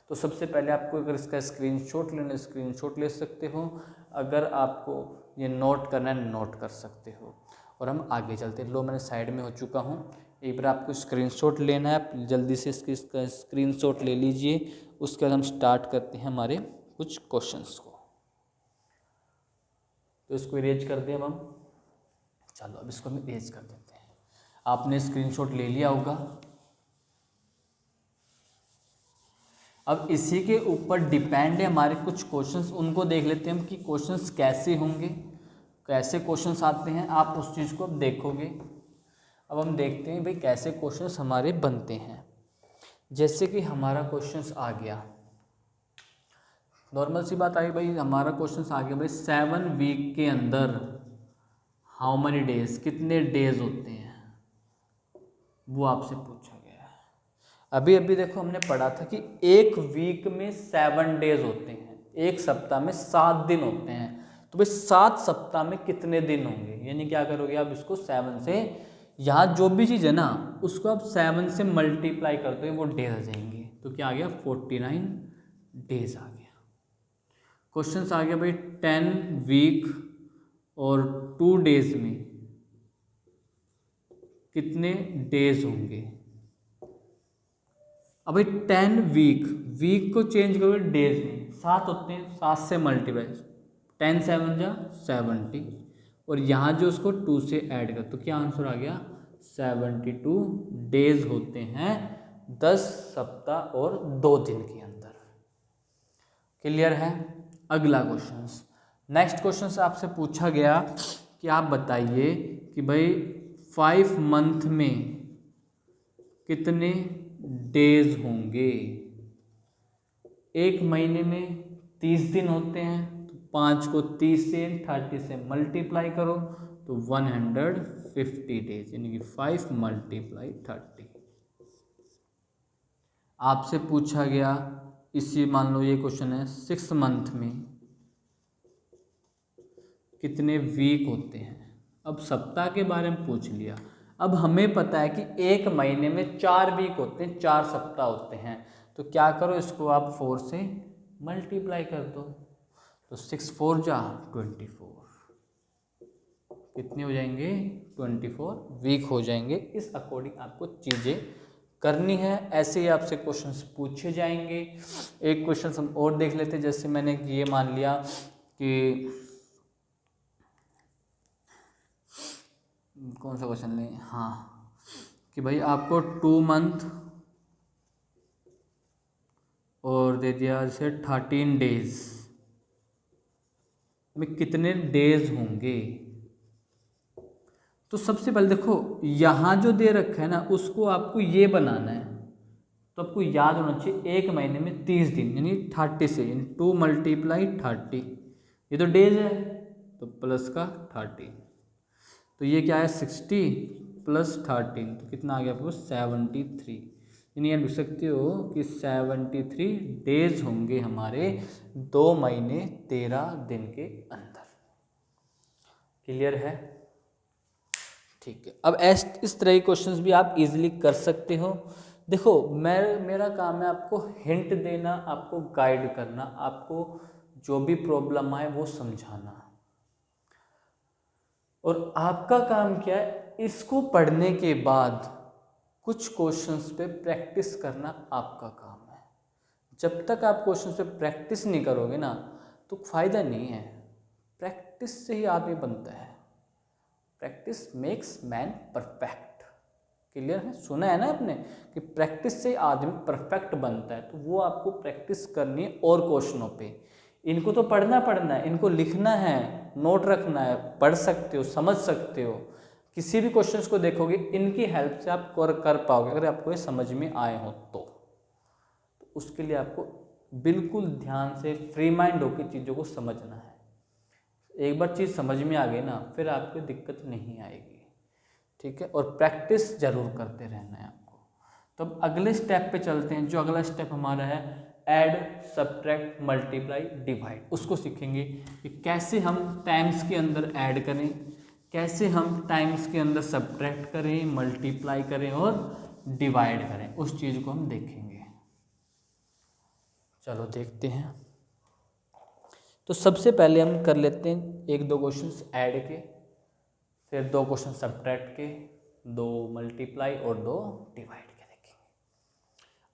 तो सबसे पहले आपको अगर इसका स्क्रीनशॉट लेना, स्क्रीनशॉट ले सकते हो। अगर आपको ये नोट करना है, नोट कर सकते हो। और हम आगे चलते हैं। लो मैंने साइड में हो चुका हूँ। एक बार आपको स्क्रीनशॉट लेना है, आप जल्दी से इसका स्क्रीनशॉट ले लीजिए। उसके बाद हम स्टार्ट करते हैं हमारे कुछ क्वेश्चंस को। तो इसको इरेज कर दें अब हम। चलो अब इसको हम इरेज कर देते हैं। आपने स्क्रीनशॉट ले लिया होगा। अब इसी के ऊपर डिपेंड है हमारे कुछ क्वेश्चंस, उनको देख लेते हैं हम कि क्वेश्चंस कैसे होंगे, कैसे क्वेश्चंस आते हैं। आप उस चीज़ को अब देखोगे। अब हम देखते हैं भाई कैसे क्वेश्चंस हमारे बनते हैं। जैसे कि हमारा क्वेश्चंस आ गया, नॉर्मल सी बात आई भाई, हमारा क्वेश्चंस आ गया भाई 7 वीक के अंदर हाउ मनी डेज, कितने डेज होते हैं, वो आपसे पूछा गया है। अभी अभी देखो हमने पढ़ा था कि एक वीक में 7 डेज होते हैं, एक सप्ताह में 7 दिन होते हैं। तो भाई 7 सप्ताह में कितने दिन होंगे, यानी क्या करोगे आप इसको 7 से, यहाँ जो भी चीज़ है ना उसको आप 7 से मल्टीप्लाई करते हो, वो डेज आ जाएंगे। तो क्या आ गया? 49 डेज आ गया। क्वेश्चन आ गया भाई 10 वीक और 2 डेज में कितने डेज होंगे। अब भाई 10 वीक, वीक को चेंज करोगे डेज में, 7 होते हैं, 7 से मल्टीप्लाई, 10 7 जा 70, और यहाँ जो उसको 2 से ऐड कर, तो क्या आंसर आ गया? 72 डेज होते हैं 10 सप्ताह और 2 दिन के अंदर। क्लियर है। अगला क्वेश्चन, नेक्स्ट क्वेश्चन से आपसे पूछा गया कि आप बताइए कि भाई 5 मंथ में कितने डेज होंगे। एक महीने में 30 दिन होते हैं, तो 5 को 30 से 30 से मल्टीप्लाई करो तो 150 डेज, यानी कि 5 × 30। आपसे पूछा गया, इसी मान लो ये क्वेश्चन है, 6 मंथ में कितने वीक होते हैं। अब सप्ताह के बारे में पूछ लिया। अब हमें पता है कि एक महीने में 4 वीक होते हैं, 4 सप्ताह होते हैं। तो क्या करो, इसको आप 4 से मल्टीप्लाई कर दो। तो 6 4 जा 24, कितने हो जाएंगे 24 वीक हो जाएंगे। इस अकॉर्डिंग आपको चीज़ें करनी है। ऐसे ही आपसे क्वेश्चंस पूछे जाएंगे। एक क्वेश्चन हम और देख लेते हैं। जैसे मैंने ये मान लिया कि कौन सा क्वेश्चन लें, हाँ, कि भाई आपको 2 मंथ और दे दिया जैसे 13 डेज में कितने डेज होंगे। तो सबसे पहले देखो यहाँ जो दे रखा है ना उसको आपको ये बनाना है। तो आपको याद होना चाहिए एक महीने में 30 दिन यानी 30 से, यानी 2 मल्टीप्लाई 30, ये तो डेज है तो प्लस का 30, तो ये क्या है 60 प्लस 13, तो कितना आ गया आपको 73। यानी ये लिख सकते हो कि 73 डेज होंगे हमारे 2 महीने 13 दिन के अंदर। क्लियर है? ठीक है। अब इस तरह के क्वेश्चंस भी आप इजीली कर सकते हो। देखो मेरा काम है आपको हिंट देना, आपको गाइड करना, आपको जो भी प्रॉब्लम आए वो समझाना, और आपका काम क्या है, इसको पढ़ने के बाद कुछ क्वेश्चंस पे प्रैक्टिस करना आपका काम है। जब तक आप क्वेश्चंस पे प्रैक्टिस नहीं करोगे ना तो फायदा नहीं है। प्रैक्टिस से ही आदमी बनता है। Practice makes man perfect. Clear है? सुना है ना आपने कि प्रैक्टिस से आदमी परफेक्ट बनता है। तो वो आपको प्रैक्टिस करनी है और क्वेश्चनों पे। इनको तो पढ़ना है, इनको लिखना है, नोट रखना है, पढ़ सकते हो, समझ सकते हो। किसी भी क्वेश्चंस को देखोगे इनकी हेल्प से आप कर पाओगे, अगर आपको ये समझ में आए हो तो उसके लिए आपको बिल्कुल ध्यान से फ्री माइंड होकर चीज़ों को समझना है। एक बार चीज़ समझ में आ गई ना फिर आपको दिक्कत नहीं आएगी। ठीक है? और प्रैक्टिस जरूर करते रहना है आपको। तो अब अगले स्टेप पे चलते हैं। जो अगला स्टेप हमारा है ऐड, सब्ट्रैक्ट, मल्टीप्लाई, डिवाइड, उसको सीखेंगे कि कैसे हम टाइम्स के अंदर ऐड करें, कैसे हम टाइम्स के अंदर सब्ट्रैक्ट करें, मल्टीप्लाई करें और डिवाइड करें। उस चीज़ को हम देखेंगे। चलो देखते हैं। तो सबसे पहले हम कर लेते हैं 1-2 क्वेश्चंस ऐड के, फिर 2 क्वेश्चन सब्ट्रैक्ट के, 2 मल्टीप्लाई और 2 डिवाइड के देखेंगे।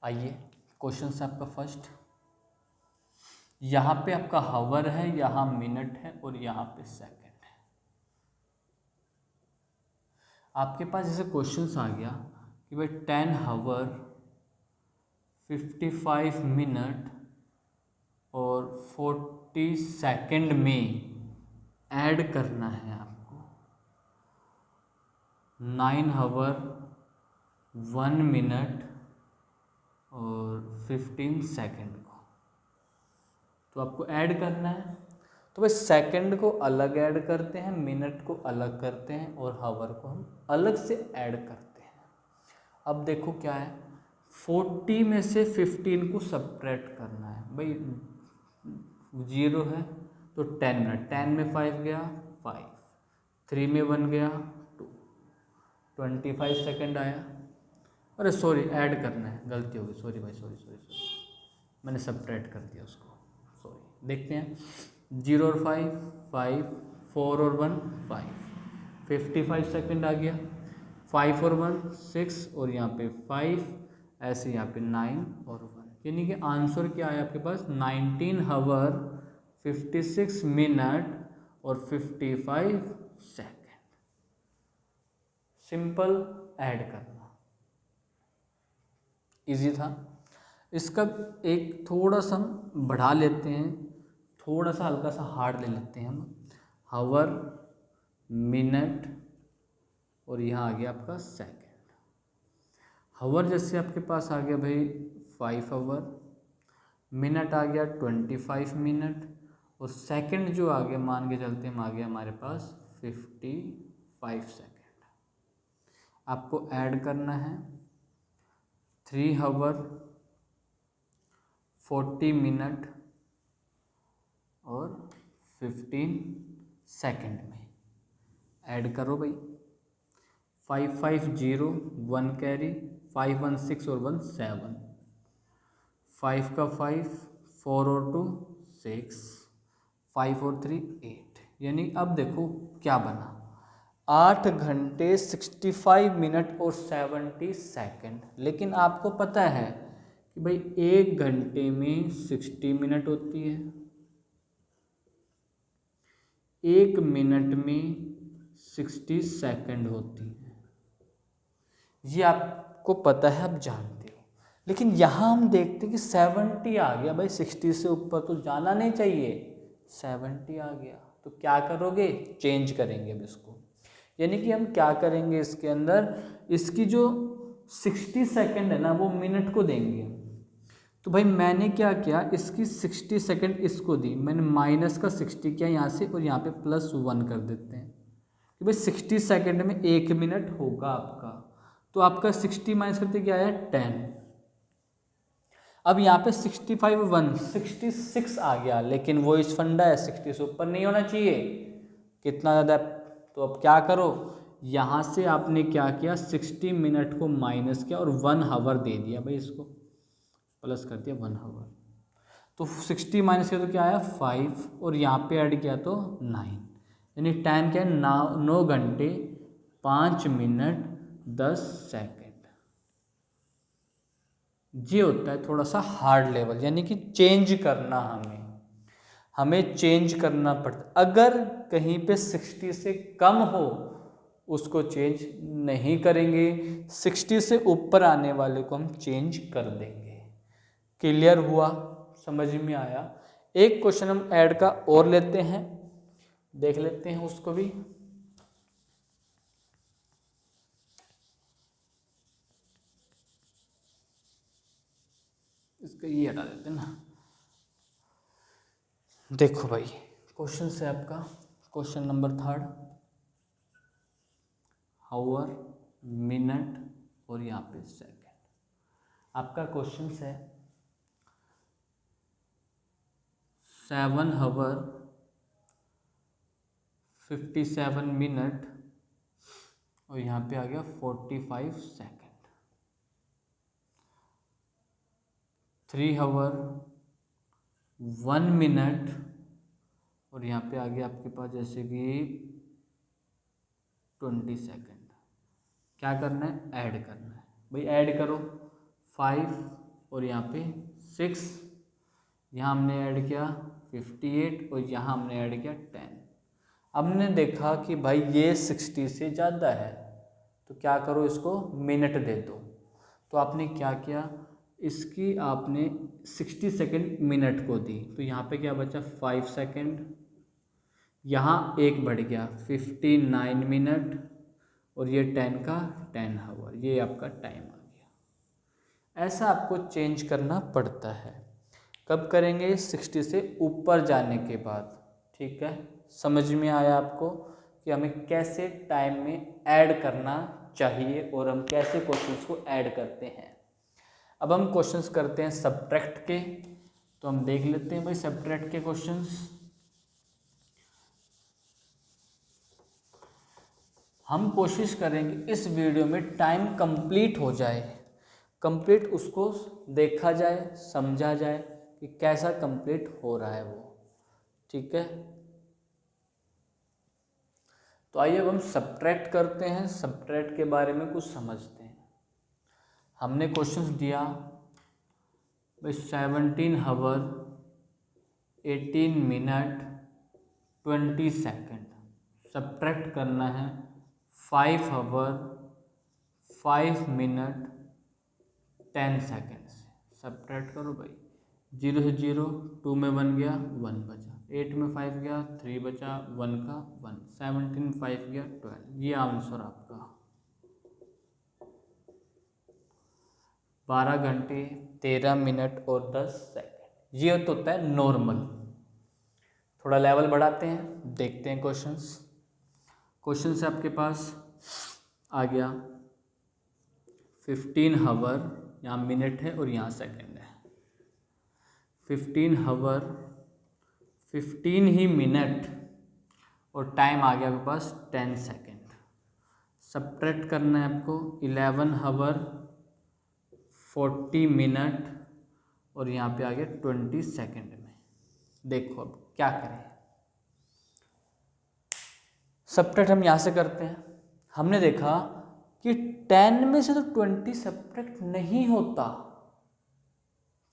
आइए क्वेश्चन से आपका फर्स्ट, यहाँ पे आपका हावर है, यहाँ मिनट है और यहाँ पे सेकंड है। आपके पास जैसे क्वेश्चन आ गया कि भाई 10 हावर 55 मिनट और 40 सेकंड में ऐड करना है आपको 9 हावर 1 मिनट और 15 सेकंड को। तो आपको ऐड करना है। तो भाई सेकंड को अलग ऐड करते हैं, मिनट को अलग करते हैं और हावर को हम अलग से ऐड करते हैं। अब देखो क्या है, 40 में से 15 को सब्ट्रैक्ट करना है। भाई 0 है तो 10 मिनट, 10 में 5 गया 5, 3 में 1 गया 2, 25 सेकंड आया। अरे सॉरी, ऐड करना है, गलती हो गई, सॉरी भाई, सॉरी, मैंने सब्ट्रैक्ट कर दिया उसको, सॉरी। देखते हैं 0 और 5 5, 4 और 1 5, 55 सेकंड आ गया। 5 और 1 6 और यहाँ पे 5, ऐसे यहाँ पे 9 और 1, यानी कि आंसर क्या है आपके पास 19 हावर 56 मिनट और 55 सेकंड। सिंपल ऐड करना, इजी था। इसका एक थोड़ा सा हम बढ़ा लेते हैं, थोड़ा सा हल्का सा हार्ड ले लेते हैं हम। हावर, मिनट और यहाँ आ गया आपका सेकंड। हावर जैसे आपके पास आ गया भाई 5 हावर, मिनट आ गया 25 मिनट और सेकंड जो आ गया मान के चलते हम, आ गया हमारे पास 55 सेकंड। आपको ऐड करना है 3 हावर 40 मिनट और 15 सेकंड में। ऐड करो भाई, 5 5 0 1 कैरी, 5 1 6 और 1 7, 5 का 5, 4 और 2 6, 5 और 3 8, यानी अब देखो क्या बना, 8 घंटे 65 मिनट और 70 सेकंड। लेकिन आपको पता है कि भाई 1 घंटे में 60 मिनट होती है, 1 मिनट में 60 सेकंड होती है, ये आपको पता है, आप जानते हो। लेकिन यहाँ हम देखते हैं कि 70 आ गया, भाई 60 से ऊपर तो जाना नहीं चाहिए, 70 आ गया, तो क्या करोगे, चेंज करेंगे अब इसको। यानी कि हम क्या करेंगे इसके अंदर, इसकी जो 60 सेकंड है ना वो मिनट को देंगे। तो भाई मैंने क्या किया, इसकी 60 सेकंड इसको दी, मैंने माइनस का 60 किया यहाँ से और यहाँ पे +1 कर देते हैं कि भाई 60 सेकंड में 1 मिनट होगा आपका। तो आपका 60 माइनस करते क्या आया, 10। अब यहाँ पे 65 1 66 आ गया, लेकिन वो इस फंडा है, 60 से ऊपर नहीं होना चाहिए, कितना ज़्यादा। तो अब क्या करो, यहाँ से आपने क्या किया, 60 मिनट को माइनस किया और 1 आवर दे दिया, भाई इसको प्लस कर दिया 1 आवर। तो 60 माइनस किया तो क्या आया 5, और यहाँ पे ऐड किया तो 9, यानी टाइम क्या है, 9 घंटे 5 मिनट 10 सेकंड। ये होता है थोड़ा सा हार्ड लेवल, यानी कि चेंज करना, हमें चेंज करना पड़ता। अगर कहीं पे 60 से कम हो उसको चेंज नहीं करेंगे, 60 से ऊपर आने वाले को हम चेंज कर देंगे। क्लियर हुआ, समझ में आया। एक क्वेश्चन हम ऐड का और लेते हैं, देख लेते हैं उसको भी। इसका ये हटा देते हैं ना। देखो भाई क्वेश्चन से आपका क्वेश्चन नंबर 3, आवर, मिनट और यहाँ पे सेकंड। आपका क्वेश्चन है 7 आवर 57 मिनट और यहाँ पे आ गया 45 सेकंड। 3 आवर 1 मिनट और यहाँ पे आ गया आपके पास जैसे कि 20 सेकंड। क्या करना है, ऐड करना है, भाई ऐड करो 5 और यहाँ पे 6, यहाँ हमने ऐड किया 58 और यहाँ हमने ऐड किया 10। अब हमने देखा कि भाई ये 60 से ज़्यादा है, तो क्या करो, इसको मिनट दे दो। तो आपने क्या किया, इसकी आपने 60 सेकंड मिनट को दी, तो यहाँ पे क्या बचा 5 सेकंड, यहाँ एक बढ़ गया 59 मिनट और ये 10 का 10 आवर, ये आपका टाइम आ गया। ऐसा आपको चेंज करना पड़ता है। कब करेंगे, 60 से ऊपर जाने के बाद। ठीक है, समझ में आया आपको कि हमें कैसे टाइम में ऐड करना चाहिए और हम कैसे क्वेश्चंस को ऐड करते हैं। अब हम क्वेश्चंस करते हैं सब्ट्रैक्ट के, तो हम देख लेते हैं भाई सब्ट्रैक्ट के क्वेश्चंस। हम कोशिश करेंगे इस वीडियो में टाइम कंप्लीट हो जाए, कंप्लीट उसको देखा जाए, समझा जाए कि कैसा कंप्लीट हो रहा है वो। ठीक है, तो आइए अब हम सब्ट्रैक्ट करते हैं, सब्ट्रैक्ट के बारे में कुछ समझते हैं। हमने क्वेश्चंस दिया भाई 17 आवर 18 मिनट 20 सेकंड, सब्ट्रैक्ट करना है 5 आवर 5 मिनट 10 सेकंड से। सब्ट्रैक्ट करो भाई, 0 से 0, 2 में 1 गया 1 बचा, 8 में 5 गया 3 बचा, 1 का 1, 17 5 गया 12, ये आंसर आपका 12 घंटे 13 मिनट और 10 सेकंड। ये तो होता है नॉर्मल। थोड़ा लेवल बढ़ाते हैं, देखते हैं क्वेश्चंस। क्वेश्चन से आपके पास आ गया 15 आवर, यहाँ मिनट है और यहाँ सेकंड है, 15 आवर 15 ही मिनट और टाइम आ गया आपके पास 10 सेकंड। सब्ट्रैक्ट करना है आपको 11 आवर 40 मिनट और यहाँ पे आ गया 20 सेकेंड में। देखो अब क्या करें, सब्ट्रैक्ट हम यहाँ से करते हैं। हमने देखा कि 10 में से तो 20 सब्ट्रैक्ट नहीं होता,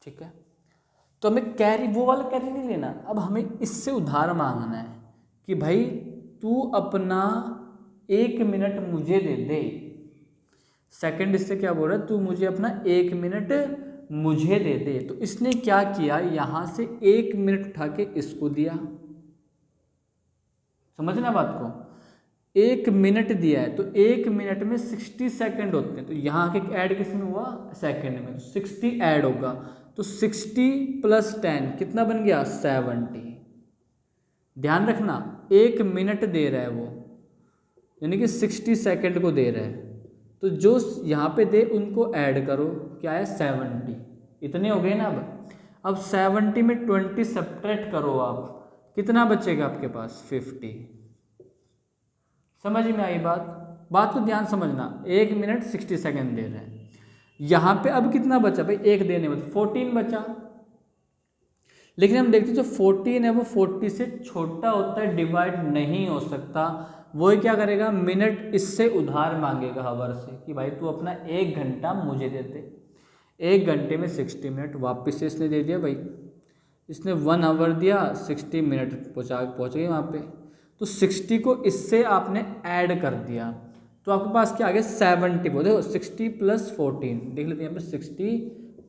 ठीक है, तो हमें कैरी, वो वाला कैरी नहीं लेना। अब हमें इससे उधार मांगना है कि भाई तू अपना 1 मिनट मुझे दे दे। सेकंड इससे क्या बोल रहा है, तू मुझे अपना 1 मिनट मुझे दे दे। तो इसने क्या किया, यहां से 1 मिनट उठा के इसको दिया। समझना बात को, 1 मिनट दिया है तो 1 मिनट में 60 सेकंड होते हैं, तो यहाँ के ऐड किसमें हुआ, सेकंड में, तो 60 ऐड होगा। तो 60 + 10 कितना बन गया, 70। ध्यान रखना 1 मिनट दे रहा है वो, यानी कि 60 सेकंड को दे रहा है। तो जो यहाँ पे दे उनको ऐड करो, क्या है 70, इतने हो गए ना। अब 70 में 20 सब्ट्रैक्ट करो आप, कितना बचेगा आपके पास, 50। समझ में आई बात को ध्यान समझना। 1 मिनट 60 सेकंड दे रहे हैं, यहाँ पे अब कितना बचा भाई, 1 देने में 14 बचा। लेकिन हम देखते हैं जो 14 है वो 40 से छोटा होता है, डिवाइड नहीं हो सकता। वो क्या करेगा, मिनट इससे उधार मांगेगा हावर से, कि भाई तू अपना 1 घंटा मुझे दे दे। 1 घंटे में 60 मिनट, वापस से इसने दे दिया भाई, इसने 1 आवर दिया, 60 मिनट पहुँच गए वहाँ पे। तो 60 को इससे आपने ऐड कर दिया, तो आपके पास क्या आ गया, 70। वो देखो 60 + 14, देख लेते हैं यहाँ पे, 60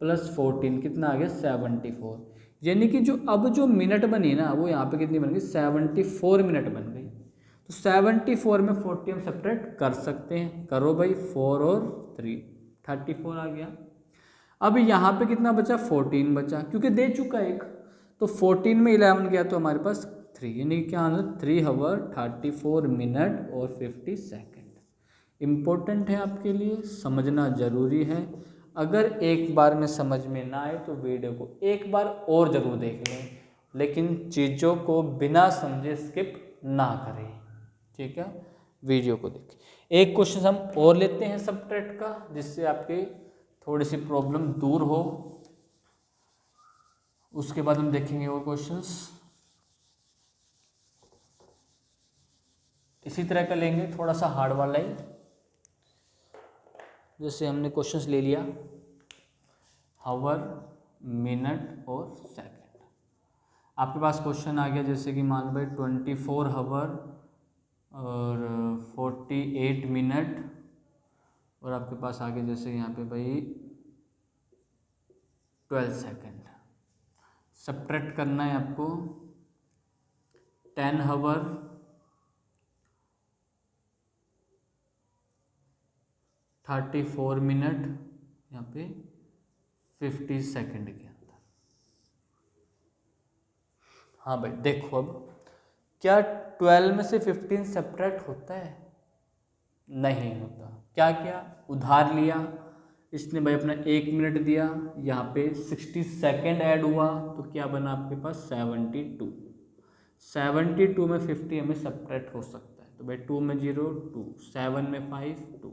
+ 14 कितना आ गया, 74। यानी कि जो अब जो मिनट बनी ना, वो यहाँ पे कितनी बन गई, 74 मिनट बन गई। तो 74 में 40 हम सब्ट्रैक्ट कर सकते हैं, करो भाई, 4 और 3 34 आ गया। अब यहाँ पे कितना बचा, 14 बचा, क्योंकि दे चुका एक। तो 14 में 11 गया तो हमारे पास 3, यानी क्या आना, 3 आवर 34 मिनट और 50 सेकेंड। इम्पोर्टेंट है आपके लिए, समझना जरूरी है। अगर एक बार में समझ में ना आए तो वीडियो को एक बार और ज़रूर देख लें, लेकिन चीज़ों को बिना समझे स्किप ना करें, ठीक है। वीडियो को देखें। एक क्वेश्चन हम और लेते हैं सब्ट्रैक्ट का, जिससे आपके थोड़ी सी प्रॉब्लम दूर हो। उसके बाद हम देखेंगे वो क्वेश्चंस इसी तरह का लेंगे, थोड़ा सा हार्ड वाला ही। जैसे हमने क्वेश्चंस ले लिया, हावर, मिनट और सेकंड। आपके पास क्वेश्चन आ गया, जैसे कि मान लो भाई 24 हावर और 48 मिनट, और आपके पास आ गया जैसे यहाँ पे भाई 12 सेकंड। सब्ट्रैक्ट करना है आपको 10 हावर 34 मिनट, यहाँ पे 50 सेकंड के अंदर। हाँ भाई देखो, अब क्या 12 में से 15 सब्ट्रैक्ट होता है, नहीं होता। क्या किया, उधार लिया इसने भाई, अपना 1 मिनट दिया, यहाँ पे 60 सेकंड ऐड हुआ, तो क्या बना आपके पास 72। 72 में 50 हमें सब्ट्रैक्ट हो सकता है, तो भाई 2 में 0 2, 7 में 5 2।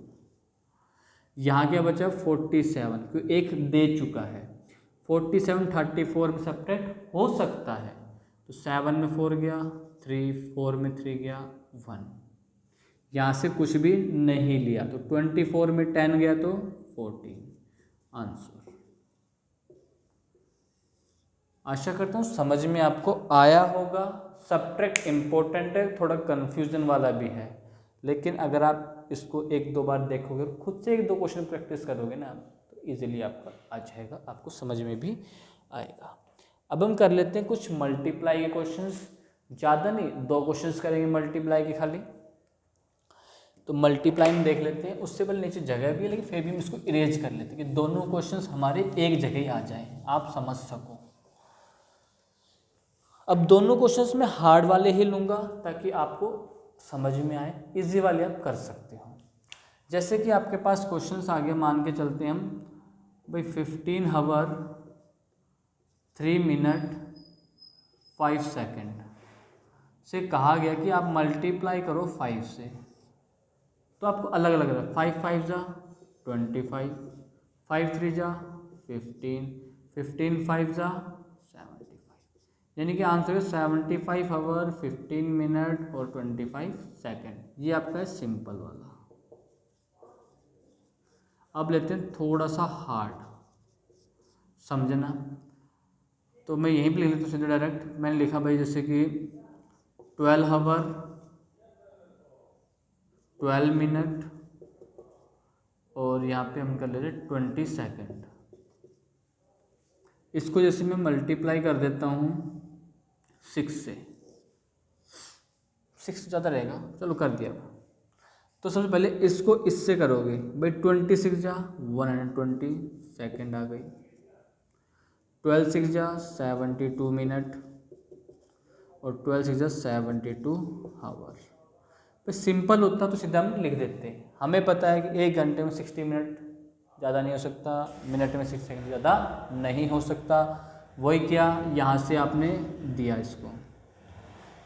यहाँ क्या बचा 47, क्योंकि एक दे चुका है। 47 34 में सब्ट्रैक्ट हो सकता है, तो 7 में 4 गया, 3 4 में 3 गया 1। यहाँ से कुछ भी नहीं लिया, तो 24 में 10 गया तो 14 आंसर। आशा करता हूँ समझ में आपको आया होगा। सब्ट्रैक्ट इम्पोर्टेंट है, थोड़ा कन्फ्यूजन वाला भी है, लेकिन अगर आप इसको 1-2 बार देखोगे, खुद से 1-2 क्वेश्चन प्रैक्टिस करोगे ना, तो इजीली आपका आ जाएगा, आपको समझ में भी आएगा। अब हम कर लेते हैं कुछ मल्टीप्लाई के क्वेश्चंस, ज़्यादा नहीं, 2 क्वेश्चंस करेंगे मल्टीप्लाई के खाली। तो मल्टीप्लाई में देख लेते हैं, उससे पहले नीचे जगह भी है, लेकिन फिर भी हम इसको इरेज कर लेते हैं कि दोनों क्वेश्चंस हमारे एक जगह ही आ जाएं, आप समझ सको। अब दोनों क्वेश्चंस में हार्ड वाले ही लूँगा ताकि आपको समझ में आए, इजी वाले आप कर सकते हो। जैसे कि आपके पास क्वेश्चंस आगे मान के चलते हैं हम भाई 15 हावर 3 मिनट 5 सेकंड से कहा गया कि आप मल्टीप्लाई करो 5 से। तो आपको अलग अलग रहा, 5 5 जा 25, 5 3 जा 15, 15 5 जा 75, यानी कि आंसर है 75 आवर 15 मिनट और 25 सेकेंड। ये आपका है सिंपल वाला। अब लेते हैं थोड़ा सा हार्ड, समझना। तो मैं यहीं पे लिख लेता हूँ सीधे डायरेक्ट। मैंने लिखा भाई जैसे कि 12 आवर 12 मिनट और यहाँ पे हम कर लेते 20 सेकेंड। इसको जैसे मैं मल्टीप्लाई कर देता हूँ 6 से, 6 ज़्यादा रहेगा, चलो कर दिया। तो सबसे पहले इसको इससे करोगे भाई, 26 जा 120 सेकेंड आ गई, 12 6 जा 72 मिनट और 12 6 जा 72 आवर। तो सिंपल होता तो सीधा हम लिख देते। हमें पता है कि 1 घंटे में 60 मिनट ज़्यादा नहीं हो सकता, मिनट में 6 सेकंड ज़्यादा नहीं हो सकता। वही क्या यहाँ से आपने दिया इसको।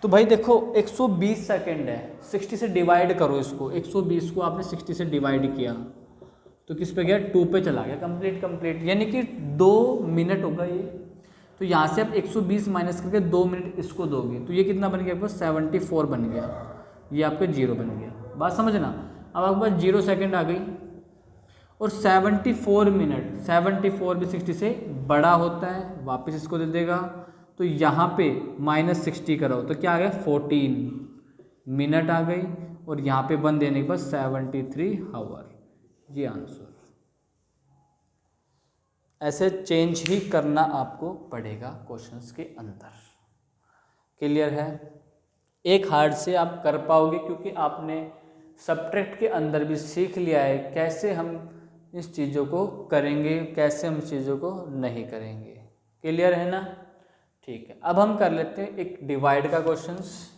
तो भाई देखो 120 सेकंड है, 60 से डिवाइड करो इसको। 120 को आपने 60 से डिवाइड किया तो किस पे गया, 2 पे चला गया। कंप्लीट यानी कि 2 मिनट होगा ये। तो यहाँ से आप 120 माइनस करके 2 मिनट इसको दोगे तो ये कितना बन गया आपका, 74 बन गया। ये आपका 0 बन गया। बात समझना। अब आपके पास 0 सेकेंड आ गई और 74 मिनट, 74 भी 60 से बड़ा होता है, वापस इसको दे देगा। तो यहाँ पे -60 करो तो क्या आ गया, 14 मिनट आ गई और यहाँ पे 1 देने के बाद 73 आवर। ये आंसर। ऐसे चेंज ही करना आपको पड़ेगा क्वेश्चंस के अंदर। क्लियर है। एक हार्ड से आप कर पाओगे क्योंकि आपने सब्ट्रैक्ट के अंदर भी सीख लिया है कैसे हम इस चीज़ों को करेंगे, कैसे हम चीज़ों को नहीं करेंगे। क्लियर है ना। ठीक है, अब हम कर लेते हैं एक डिवाइड का क्वेश्चंस।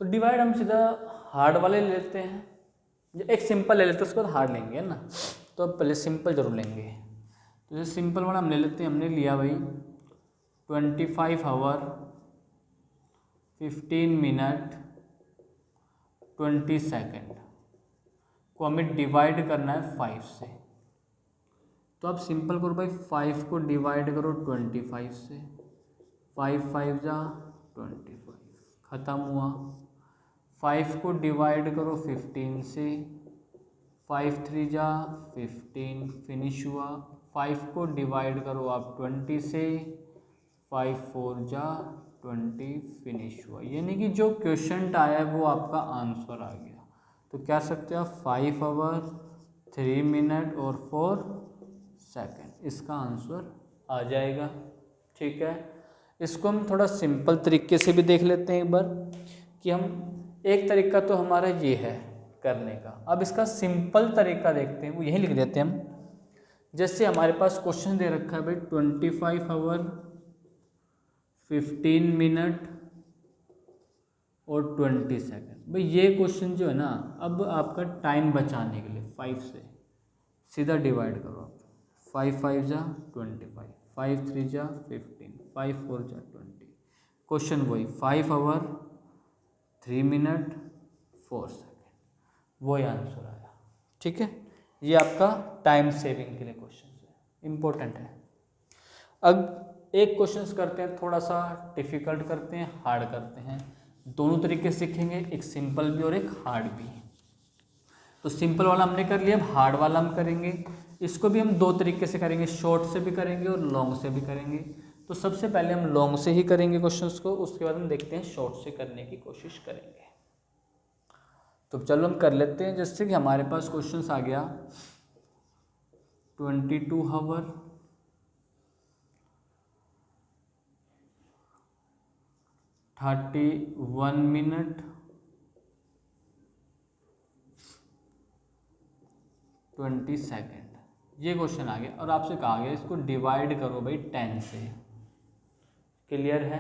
तो डिवाइड हम सीधा हार्ड वाले ले लेते हैं। एक सिंपल ले लेते हैं उसके बाद हार्ड लेंगे, है ना। तो अब पहले सिंपल जरूर लेंगे। तो जैसे सिंपल वाला हम ले लेते हैं। हमने लिया भाई 25 आवर 15 मिनट 20 सेकेंड को हमें डिवाइड करना है 5 से। तो आप सिंपल करो भाई, 5 को डिवाइड करो 25 से, 5 5 जा 25, ख़त्म हुआ। 5 को डिवाइड करो 15 से, 5 3 जा 15, फिनिश हुआ। 5 को डिवाइड करो आप 20 से, 5 4 जा 20, फिनिश हुआ। यानी कि जो क्वेश्चन आया है वो आपका आंसर आ गया। तो क्या सकते हो आप, 5 आवर 3 मिनट और 4 सेकेंड, इसका आंसर आ जाएगा। ठीक है, इसको हम थोड़ा सिंपल तरीके से भी देख लेते हैं एक बार कि हम, एक तरीका तो हमारा ये है करने का। अब इसका सिंपल तरीका देखते हैं, वो यही लिख देते हैं हम। जैसे हमारे पास क्वेश्चन दे रखा है भाई 25 आवर 15 मिनट और 20 सेकेंड। भाई ये क्वेश्चन जो है ना, अब आपका टाइम बचाने के लिए 5 से सीधा डिवाइड करो आप। 5 5 जा 25, 5 3 जा 15, 5 4 जा 20। क्वेश्चन वही 5 आवर 3 मिनट 4 सेकेंड, वही आंसर आया। ठीक है, ये आपका टाइम सेविंग के लिए क्वेश्चन है, इम्पोर्टेंट है। अब एक क्वेश्चंस करते हैं, थोड़ा सा डिफिकल्ट करते हैं, हार्ड करते हैं। दोनों तरीके सीखेंगे, एक सिंपल भी और एक हार्ड भी। तो सिंपल वाला हमने कर लिया, अब हार्ड वाला हम करेंगे। इसको भी हम 2 तरीके से करेंगे, शॉर्ट से भी करेंगे और लॉन्ग से भी करेंगे। तो सबसे पहले हम लॉन्ग से ही करेंगे क्वेश्चंस को, उसके बाद हम देखते हैं शॉर्ट से करने की कोशिश करेंगे। तो चलो हम कर लेते हैं। जैसे कि हमारे पास क्वेश्चंस आ गया 22 आवर 31 मिनट 20 सेकेंड, ये क्वेश्चन आ गया और आपसे कहा गया इसको डिवाइड करो भाई 10 से। क्लियर है।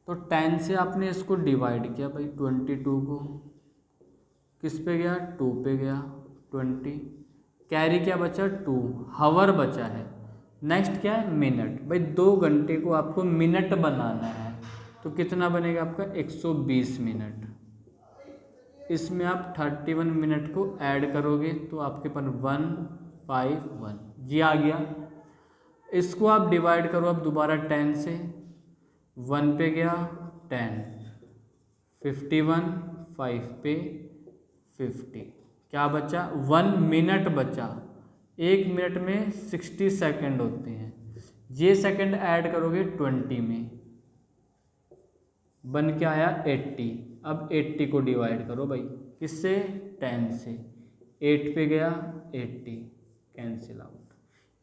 तो 10 से आपने इसको डिवाइड किया भाई, 22 को किस पे गया, 2 पे गया, 20 कैरी क्या बचा, 2 हावर बचा है। नेक्स्ट क्या है मिनट, भाई 2 घंटे को आपको मिनट बनाना है तो कितना बनेगा आपका 120 मिनट। इसमें आप 31 मिनट को ऐड करोगे तो आपके पास 151 जी आ गया। इसको आप डिवाइड करो अब दोबारा 10 से, 1 पे गया 10, 51, 5 पे 50, क्या बचा 1 मिनट बचा। 1 मिनट में 60 सेकंड होते हैं, ये सेकंड ऐड करोगे 20 में, बन के आया 80। अब 80 को डिवाइड करो भाई किससे 10 से, 8 पे गया 80, कैंसिल आउट।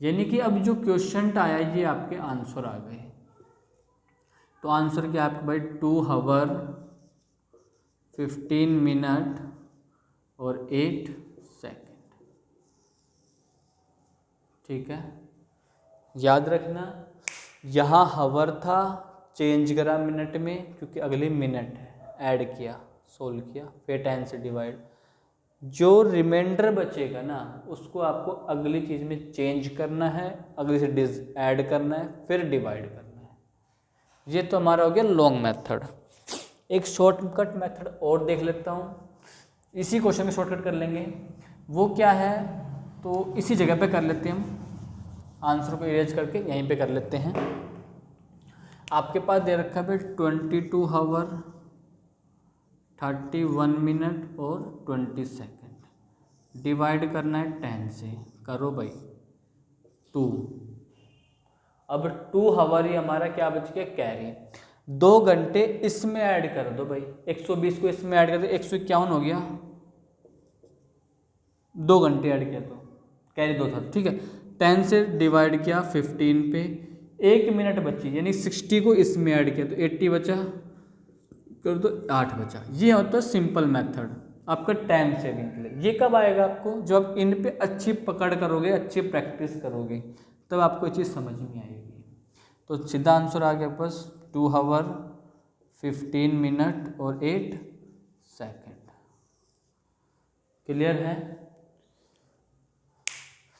यानी कि अब जो क्वेश्चन आया ये आपके आंसर आ गए। तो आंसर क्या आपके भाई 2 आवर 15 मिनट और 8 सेकंड। ठीक है, याद रखना यहाँ हावर था, चेंज करा मिनट में क्योंकि अगली मिनट है, ऐड किया, सोल्व किया, फिर 10 से डिवाइड। जो रिमाइंडर बचेगा ना उसको आपको अगली चीज़ में चेंज करना है, अगली से ऐड करना है, फिर डिवाइड करना है। ये तो हमारा हो गया लॉन्ग मेथड। एक शॉर्टकट मेथड और देख लेता हूँ, इसी क्वेश्चन में शॉर्टकट कर लेंगे। वो क्या है तो इसी जगह पे कर लेते हैं हम, आंसर को इरेज करके यहीं पे कर लेते हैं। आपके पास दे रखा है 22 आवर 31 मिनट और 20 सेकेंड, डिवाइड करना है 10 से, करो भाई 2। अब 2 आवर ही हमारा क्या बच गया कैरी, 2 घंटे इसमें ऐड कर दो भाई, 120 को इसमें ऐड कर दो 151 हो गया, 2 घंटे ऐड किया तो कैरी 2 था। ठीक है, 10 से डिवाइड किया 15 पे, 1 मिनट बची, यानी 60 को इसमें ऐड किया तो 80 बचा, कर दो 8 बचा। ये होता है सिंपल मेथड आपका टाइम सेविंग के लिए। ये कब आएगा आपको, जब आप इन पे अच्छी पकड़ करोगे, अच्छी प्रैक्टिस करोगे, तब आपको ये चीज़ समझ में आएगी। तो सीधा आंसर आ गया बस 2 आवर 15 मिनट और 8 सेकेंड। क्लियर है।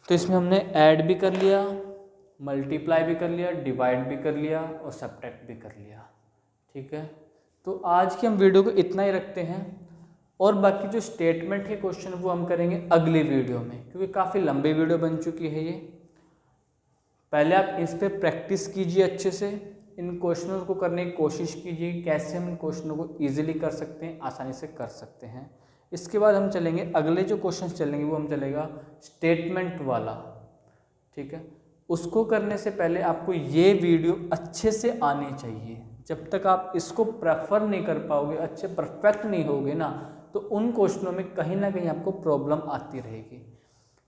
तो इसमें हमने ऐड भी कर लिया, मल्टीप्लाई भी कर लिया, डिवाइड भी कर लिया और सब्ट्रैक्ट भी कर लिया। ठीक है, तो आज की हम वीडियो को इतना ही रखते हैं, और बाकी जो स्टेटमेंट के क्वेश्चन वो हम करेंगे अगली वीडियो में, क्योंकि काफ़ी लंबी वीडियो बन चुकी है ये। पहले आप इस पर प्रैक्टिस कीजिए अच्छे से, इन क्वेश्चनों को करने की कोशिश कीजिए, कैसे हम इन क्वेश्चनों को ईजिली कर सकते हैं, आसानी से कर सकते हैं। इसके बाद हम चलेंगे, अगले जो क्वेश्चन चलेंगे वो हम चलेगा स्टेटमेंट वाला। ठीक है, उसको करने से पहले आपको ये वीडियो अच्छे से आनी चाहिए। जब तक आप इसको प्रेफर नहीं कर पाओगे, अच्छे परफेक्ट नहीं होगे ना, तो उन क्वेश्चनों में कहीं ना कहीं आपको प्रॉब्लम आती रहेगी।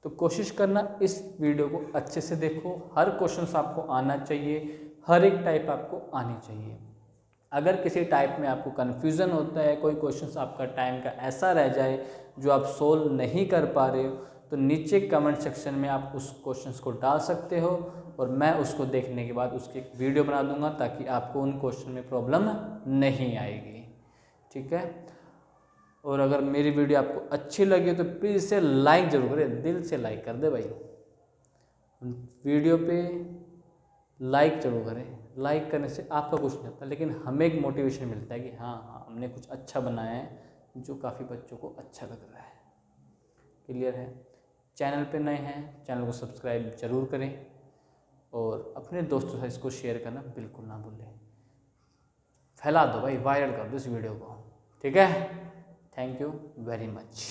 तो कोशिश करना इस वीडियो को अच्छे से देखो, हर क्वेश्चन आपको आना चाहिए, हर एक टाइप आपको आनी चाहिए। अगर किसी टाइप में आपको कन्फ्यूज़न होता है, कोई क्वेश्चन आपका टाइम का ऐसा रह जाए जो आप सोल्व नहीं कर पा रहे हो, तो नीचे कमेंट सेक्शन में आप उस क्वेश्चंस को डाल सकते हो, और मैं उसको देखने के बाद उसकी एक वीडियो बना दूंगा ताकि आपको उन क्वेश्चन में प्रॉब्लम नहीं आएगी। ठीक है, और अगर मेरी वीडियो आपको अच्छी लगी तो प्लीज़ इसे लाइक ज़रूर करें, दिल से लाइक कर दे भाई, वीडियो पे लाइक जरूर करें। लाइक करने से आपका कुछ नहीं होता, लेकिन हमें एक मोटिवेशन मिलता है कि हाँ हमने कुछ अच्छा बनाया है जो काफ़ी बच्चों को अच्छा लग रहा है। क्लियर है। चैनल पे नए हैं, चैनल को सब्सक्राइब जरूर करें, और अपने दोस्तों से इसको शेयर करना बिल्कुल ना भूलें। फैला दो भाई, वायरल कर दो इस वीडियो को। ठीक है, थैंक यू वेरी मच।